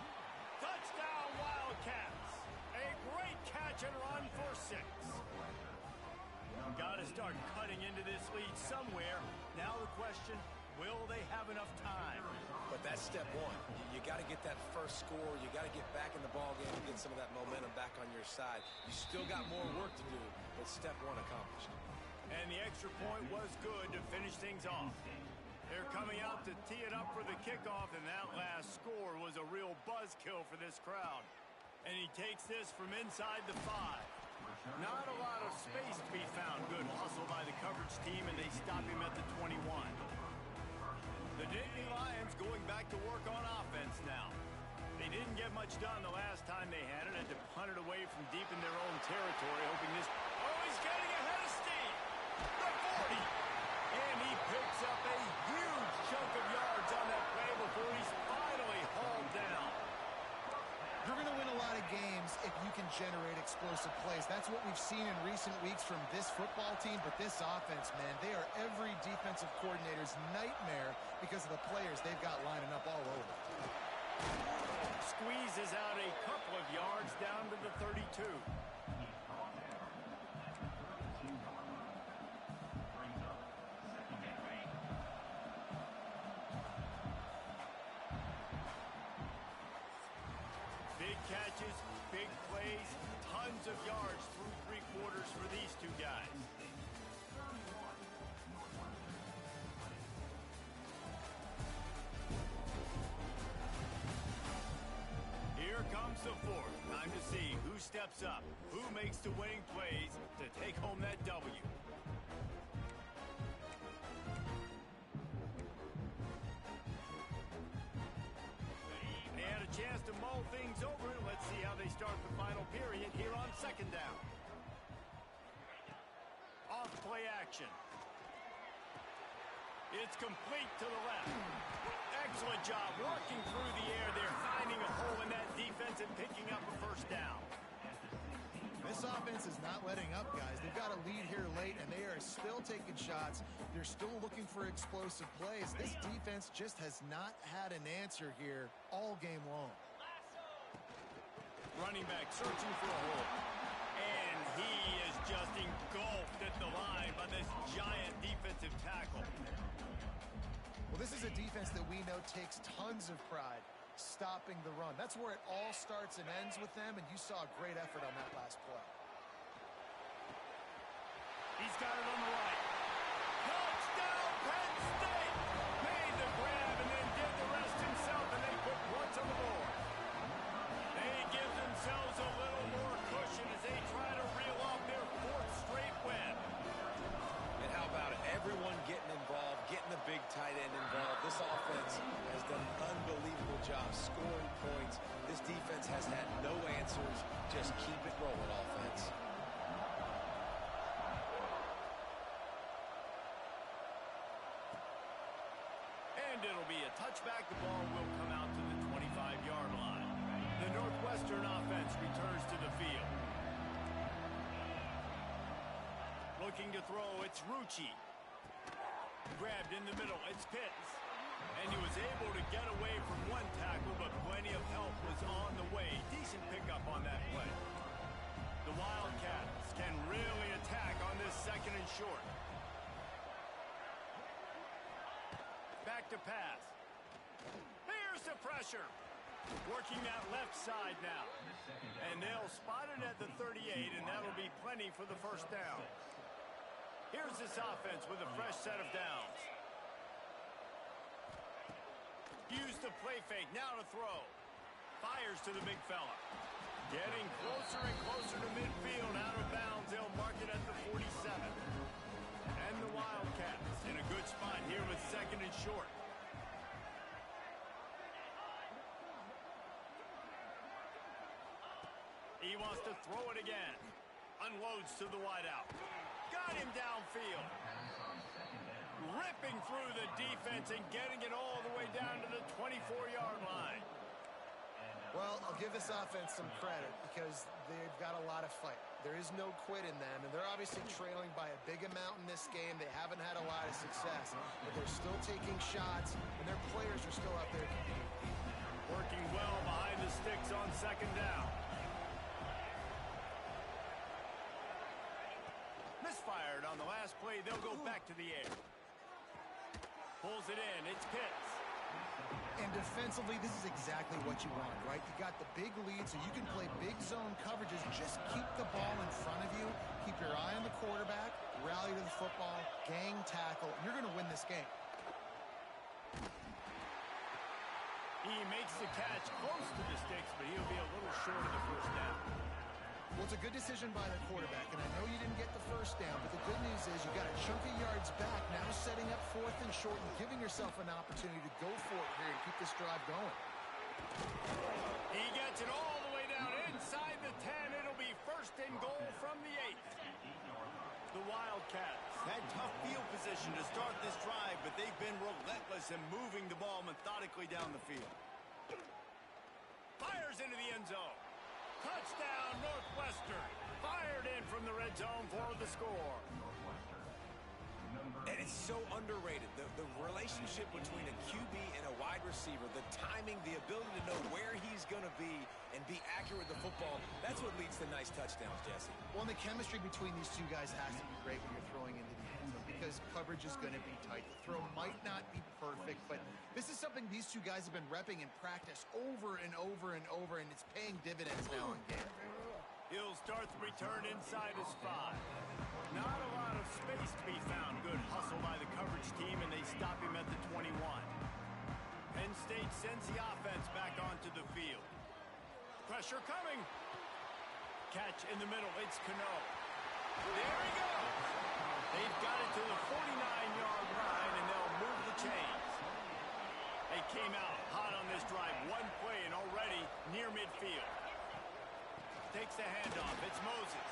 Touchdown, Wildcats. A great catch and run for 6. Got to start cutting into this lead somewhere. Now the question, will they have enough time? But that's step one. You got to get that first score. You got to get back in the ball game and get some of that momentum back on your side. You still got more work to do, but step one accomplished. And the extra point was good to finish things off. They're coming out to tee it up for the kickoff, and that last score was a real buzzkill for this crowd. And he takes this from inside the 5. Not a lot of space to be found. Good hustle by the coverage team, and they stop him at the 21. The Nittany Lions going back to work on offense now. They didn't get much done the last time they had it. Had to punt it away from deep in their own territory, hoping this... Oh, he's getting ahead of steam! The 40! And he picks up a huge chunk of yards on that play before he's finally hauled down. You're going to win a lot of games if you can generate explosive plays. That's what we've seen in recent weeks from this football team, but this offense, man, they are every defensive coordinator's nightmare because of the players they've got lining up all over. Squeezes out a couple of yards down to the 32. Big catches, big plays, tons of yards through 3 quarters for these two guys. Here comes the 4th. Time to see who steps up, who makes the winning plays to take home that W. They had a chance to mull things over. Let's see how they start the final period here on 2nd down. Off play action. It's complete to the left. Excellent job working through the air there, finding a hole in that defense and picking up a 1st down. This offense is not letting up, guys. They've got a lead here late, and they are still taking shots. They're still looking for explosive plays. This defense just has not had an answer here all game long. Running back searching for a hole. And he is just engulfed at the line by this giant defensive tackle. Well, this is a defense that we know takes tons of pride stopping the run. That's where it all starts and ends with them, and you saw a great effort on that last play. He's got it on the right. Touchdown, Penn State! Made the grab and then did the rest himself, and they put points on the board. They give themselves a little more cushion as they try to reel off their 4th straight win. And how about it? Everyone getting involved, getting the big tight end involved. This offense has done an unbelievable job scoring points. This defense has had no answers. Just keep it rolling, offense. And it'll be a touchback. The ball will come out to the 25-yard line. The Northwestern offense returns to the field. Looking to throw, it's Rucci. Grabbed in the middle, it's Pitts. And he was able to get away from one tackle, but plenty of help was on the way. Decent pickup on that play. The Wildcats can really attack on this 2nd and short. Back to pass. Here's the pressure. Working that left side now. And they'll spot it at the 38, and that'll be plenty for the 1st down. Here's this offense with a fresh set of downs. Use the play fake, now to throw. Fires to the big fella. Getting closer and closer to midfield, out of bounds. They'll mark it at the 47. And the Wildcats in a good spot here with 2nd and short. He wants to throw it again. Unloads to the wideout. Got him downfield. Ripping through the defense and getting it all the way down to the 24-yard line. Well, I'll give this offense some credit because they've got a lot of fight. There is no quit in them, and they're obviously trailing by a big amount in this game. They haven't had a lot of success, but they're still taking shots, and their players are still out there competing. Working well behind the sticks on second down. Misfired on the last play. They'll go back to the air. Pulls it in. It's Pitts. And defensively, this is exactly what you want, right? You got the big lead, so you can play big zone coverages. Just keep the ball in front of you. Keep your eye on the quarterback. Rally to the football. Gang tackle. You're going to win this game. He makes the catch close to the sticks, but he'll be a little short of the first down. Well, it's a good decision by the quarterback, and I know you didn't get the first down, but the good news is you got a chunk of yards back, now setting up 4th and short and giving yourself an opportunity to go for it here and keep this drive going. He gets it all the way down inside the 10. It'll be 1st and goal from the 8. The Wildcats had tough field position to start this drive, but they've been relentless in moving the ball methodically down the field. Fires into the end zone. Touchdown, Northwestern. Fired in from the red zone for the score. And it's so underrated. The relationship between a QB and a wide receiver, the timing, the ability to know where he's going to be and be accurate with the football, that's what leads to nice touchdowns, Jesse. Well, and the chemistry between these two guys has to be great when you're throwing into the end zone because coverage is going to be tight. The throw might not be perfect, but this is something these two guys have been repping in practice over and over and over, and it's paying dividends now in game. He'll start the return inside his 5. Not a lot of space to be found. Good hustle by the coverage team, and they stop him at the 21. Penn State sends the offense back onto the field. Pressure coming. Catch in the middle. It's Cano. There he goes. They've got it to the 49-yard line, and they'll move the chains. They came out hot on this drive. One play and already near midfield. Takes the handoff. It's Moses.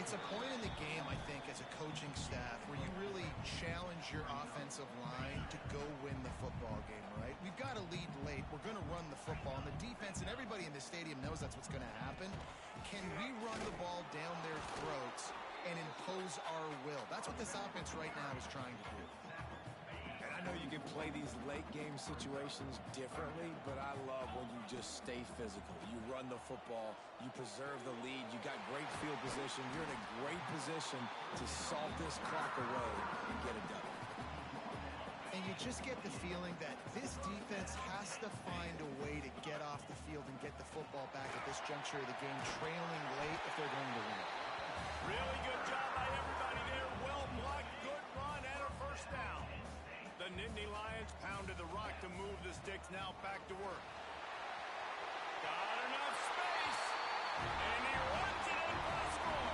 It's a point in the game, I think, as a coaching staff where you really challenge your offensive line to go win the football game, right? We've got to lead late. We're going to run the football. And the defense and everybody in the stadium knows that's what's going to happen. Can we run the ball down their throats and impose our will? That's what this offense right now is trying to do. And I know you can play these late-game situations differently, but I love when you just stay physical. You run the football. You preserve the lead. You got great field position. You're in a great position to salt this clock away and get it done. And you just get the feeling that this defense has to find a way to get off the field and get the football back at this juncture of the game, trailing late if they're going to win. Really good job by everybody there. Well blocked, good run, and a first down. The Nittany Lions pounded the rock to move the sticks. Now back to work. Got enough space. And he runs it in for a score.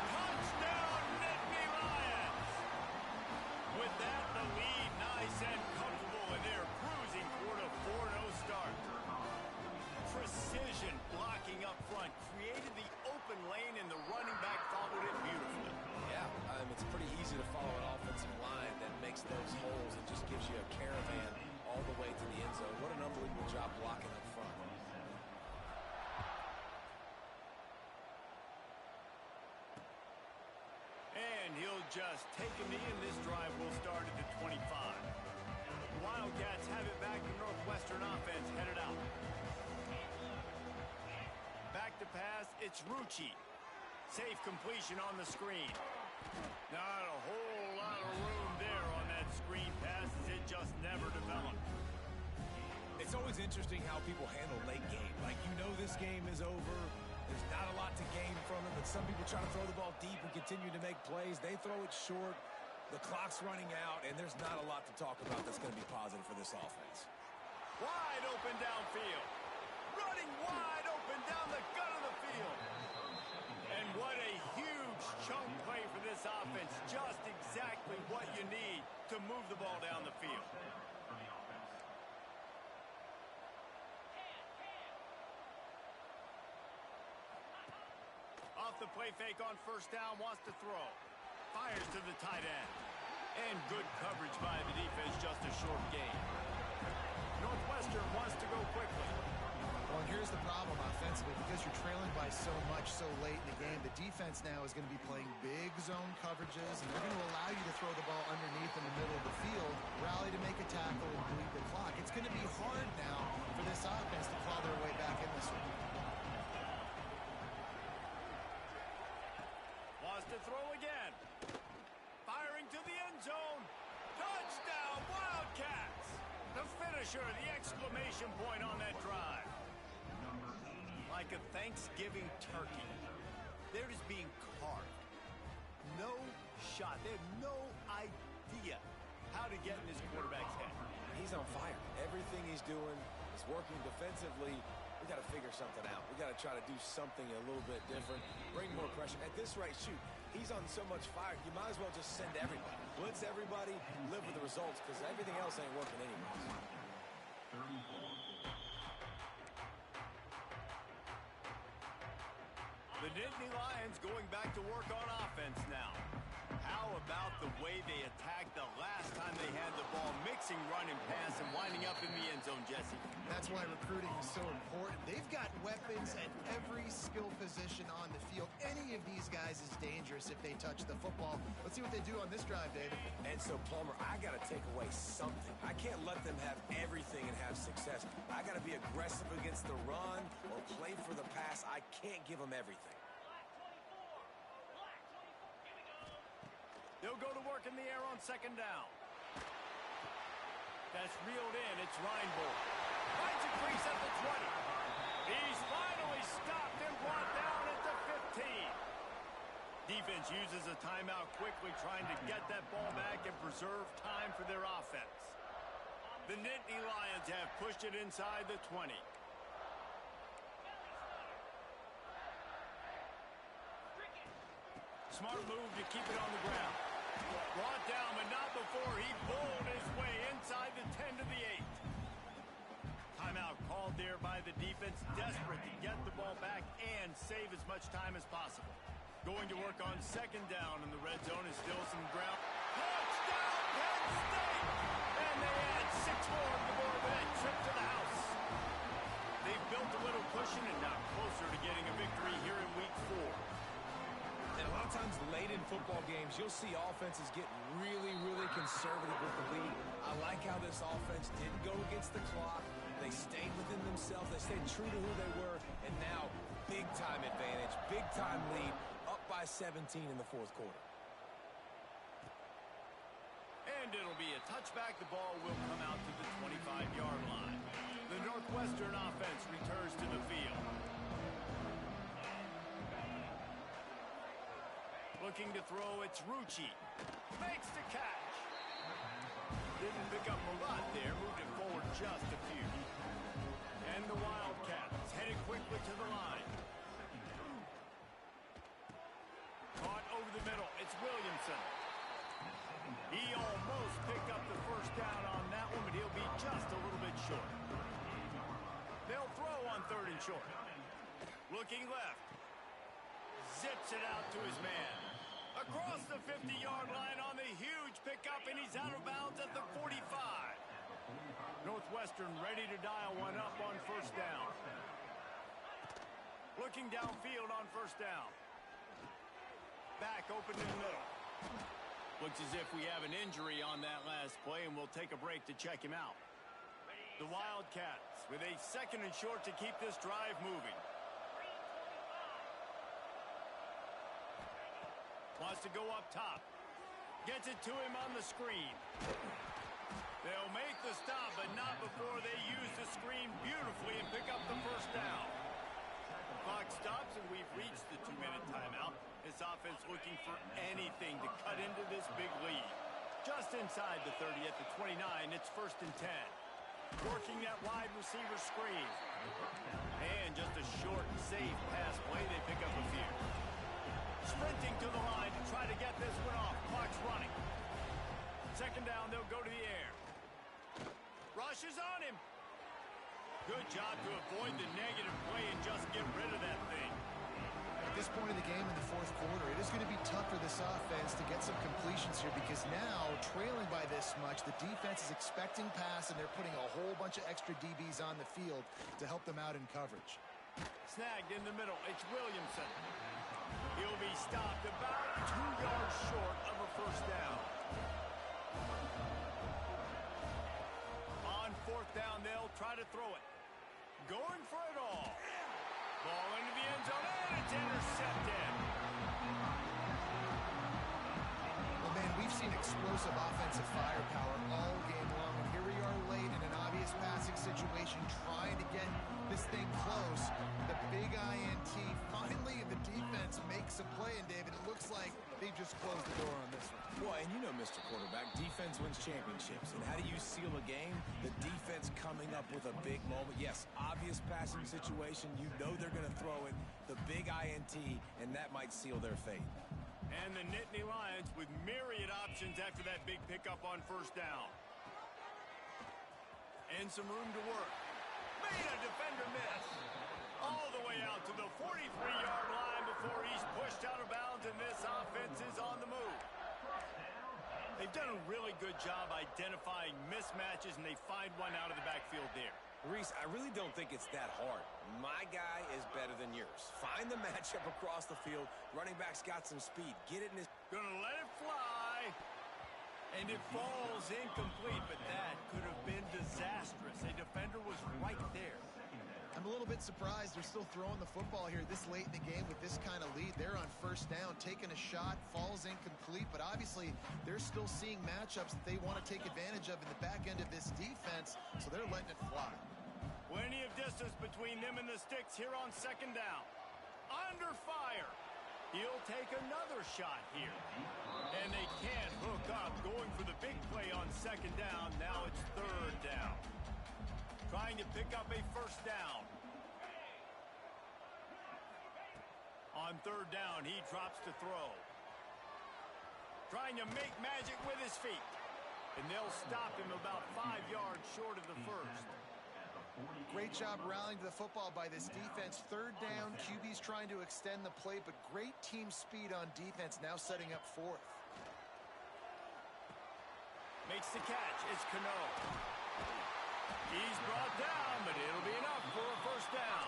Touchdown, Nittany Lions. With that, the lead nice and comfortable, and they're cruising toward a 4-0 start. Precision blocking up front created the open lane, and the running back followed it beautifully. Yeah, it's pretty easy to follow an offensive line that makes those holes and just gives you a caravan all the way to the end zone. What an unbelievable job blocking up front. And he'll just take a knee, and this drive will start at the 25. The Wildcats have it back. The Northwestern offense headed out. Back to pass, it's Rucci. Safe completion on the screen. Not a whole lot of room there on that screen pass, as it just never developed. It's always interesting how people handle late game. Like, you know this game is over. There's not a lot to gain from it, but some people try to throw the ball deep and continue to make plays. They throw it short. The clock's running out, and there's not a lot to talk about that's going to be positive for this offense. Wide open downfield. Running wide open down the gut of the field. And what a huge chunk play for this offense. Just exactly what you need to move the ball down the field. Off the play fake on first down, wants to throw. Fires to the tight end. And good coverage by the defense, just a short gain. Northwestern wants to go quickly. Well, and here's the problem offensively. Because you're trailing by so much so late in the game, the defense now is going to be playing big zone coverages, and they're going to allow you to throw the ball underneath in the middle of the field, rally to make a tackle, and bleed the clock. It's going to be hard now for this offense to claw their way back in this one. Wants to throw again. Firing to the end zone. Touchdown, Wildcats! The finisher, the exclamation point on that drive. Like a Thanksgiving turkey. They're just being carved. No shot. They have no idea how to get in this quarterback's head. He's on fire. Everything he's doing is working defensively. We got to figure something out. We got to try to do something a little bit different. Bring more pressure. At this rate, shoot, he's on so much fire, you might as well just send everybody. Blitz everybody, live with the results, because everything else ain't working anyways. The Nittany Lions going back to work on offense now. How about the way they attacked the last time they had the ball, mixing run and pass and winding up in the end zone, Jesse? That's why recruiting is so important. They've got weapons at every skill position on the field. Any of these guys is dangerous if they touch the football. Let's see what they do on this drive, David. And so, Plummer, I got to take away something. I can't let them have everything and have success. I got to be aggressive against the run or play for the pass. I can't give them everything. They'll go to work in the air on second down. That's reeled in. It's Reinbold. Finds a crease at the 20. He's finally stopped and brought down at the 15. Defense uses a timeout quickly, trying to get that ball back and preserve time for their offense. The Nittany Lions have pushed it inside the 20. Smart move to keep it on the ground. Brought down, but not before he bowled his way inside the 10 to the 8. Timeout called there by the defense, desperate to get the ball back and save as much time as possible. Going to work on second down, and the red zone is still some ground. Touchdown, Penn State! And they add 6 more on the board with that trip to the house. They've built a little cushion and now closer to getting a victory here in week 4. And a lot of times late in football games, you'll see offenses get really, really conservative with the lead. I like how this offense didn't go against the clock. They stayed within themselves. They stayed true to who they were. And now, big-time advantage, big-time lead, up by 17 in the fourth quarter. And it'll be a touchback. The ball will come out to the 25-yard line. The Northwestern offense returns to the field. Looking to throw, it's Rucci. Makes the catch. Didn't pick up a lot there, moved it forward just a few. And the Wildcats headed quickly to the line. Caught over the middle, it's Williamson. He almost picked up the first down on that one, but he'll be just a little bit short. They'll throw on 3rd and short. Looking left. Zips it out to his man. Across the 50-yard line on the huge pickup, and he's out of bounds at the 45. Northwestern ready to dial one up on first down. Looking downfield on first down. Back open in the middle. Looks as if we have an injury on that last play, and we'll take a break to check him out. The Wildcats with a 2nd and short to keep this drive moving. Wants to go up top. Gets it to him on the screen. They'll make the stop, but not before they use the screen beautifully and pick up the first down. Clock stops, and we've reached the 2-minute timeout. This offense looking for anything to cut into this big lead. Just inside the 30 at the 29, it's 1st and 10. Working that wide receiver screen. And just a short, safe pass play. They pick up a few. Sprinting to the line to try to get this one off. Clock's running. 2nd down, they'll go to the air. Rush is on him. Good job to avoid the negative play and just get rid of that thing. At this point of the game in the fourth quarter, it is going to be tough for this offense offense to get some completions here, because now, trailing by this much, the defense is expecting pass, and they're putting a whole bunch of extra DBs on the field to help them out in coverage. Snagged in the middle. It's Williamson. He'll be stopped about 2 yards short of a first down. On fourth down, they'll try to throw it. Going for it all. Ball into the end zone, and it's intercepted. Well, man, we've seen explosive offensive firepower all game long, and here we are late in an obvious passing situation trying to get this thing close. The big INT, finally the defense makes a play, and David, it looks like they just closed the door on this one. Well, and you know, Mr. Quarterback, defense wins championships. And how do you seal a game? The defense coming up with a big moment. Yes, obvious passing situation. You know they're going to throw it. The big INT, and that might seal their fate. And the Nittany Lions with myriad options after that big pickup on first down. And some room to work. Made a defender miss. All the way out to the 43-yard line before he's pushed out of bounds, and this offense is on the move. They've done a really good job identifying mismatches, and they find one out of the backfield there. Reese, I really don't think it's that hard. My guy is better than yours. Find the matchup across the field. Running back's got some speed. Get it in his... Gonna let it fly. And it falls incomplete, but that could have been disastrous. A defender was right there. I'm a little bit surprised they're still throwing the football here this late in the game with this kind of lead. They're on first down, taking a shot, falls incomplete, but obviously they're still seeing matchups that they want to take advantage of in the back end of this defense, so they're letting it fly. Plenty of distance between them and the sticks here on second down. Under fire. He'll take another shot here. And they can't hook up, going for the big play on second down. Now it's third down. Trying to pick up a first down. On third down, he drops to throw. Trying to make magic with his feet. And they'll stop him about 5 yards short of the first. Great job rallying to the football by this defense. Third down, QB's trying to extend the play, but great team speed on defense, now setting up fourth. Makes the catch. It's Cano. He's brought down, but it'll be enough for a first down.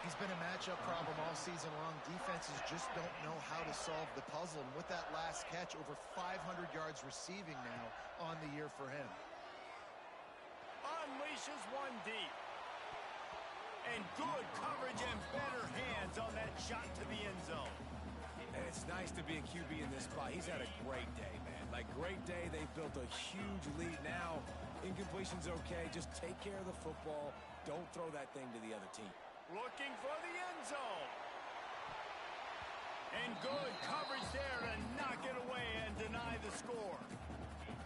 He's been a matchup problem all season long. Defenses just don't know how to solve the puzzle. And with that last catch, over 500 yards receiving now on the year for him. Unleashes one deep. And good coverage and better hands on that shot to the end zone. And it's nice to be a QB in this spot. He's had a great day, man. Like, great day. They've built a huge lead. Now, incompletion's okay. Just take care of the football. Don't throw that thing to the other team. Looking for the end zone. And good coverage there to knock it away and deny the score.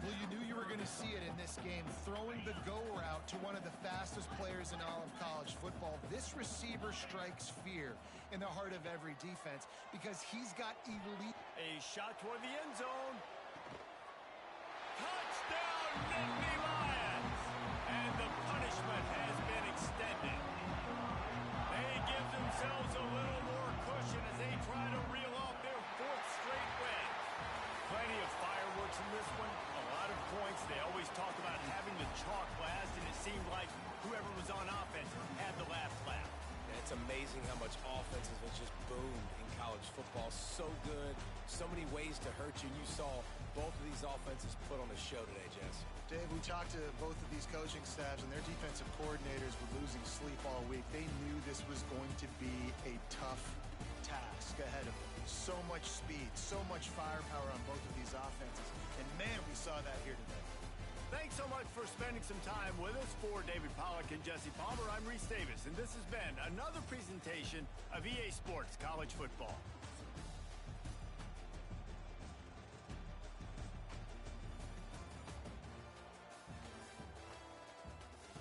Well, you knew you were going to see it in this game, throwing the go route to one of the fastest players in all of college football. This receiver strikes fear in the heart of every defense because he's got elite. A shot toward the end zone. Touchdown, Nittany Lions! And the punishment has been extended. They give themselves a little more cushion as they try to reel off their fourth straight win. Plenty of fireworks in this one, a lot of points. They always talk about having the chalk last, and it seemed like whoever was on offense had the last laugh. And it's amazing how much offenses have just boomed in college football. So good, so many ways to hurt you. And you saw both of these offenses put on a show today, Jess. Dave, we talked to both of these coaching staffs, and their defensive coordinators were losing sleep all week. They knew this was going to be a tough task ahead of them. So much speed, so much firepower on both of these offenses. And man, we saw that here today. Thanks so much for spending some time with us. For David Pollack and Jesse Palmer, I'm Reese Davis, and this has been another presentation of EA Sports College Football.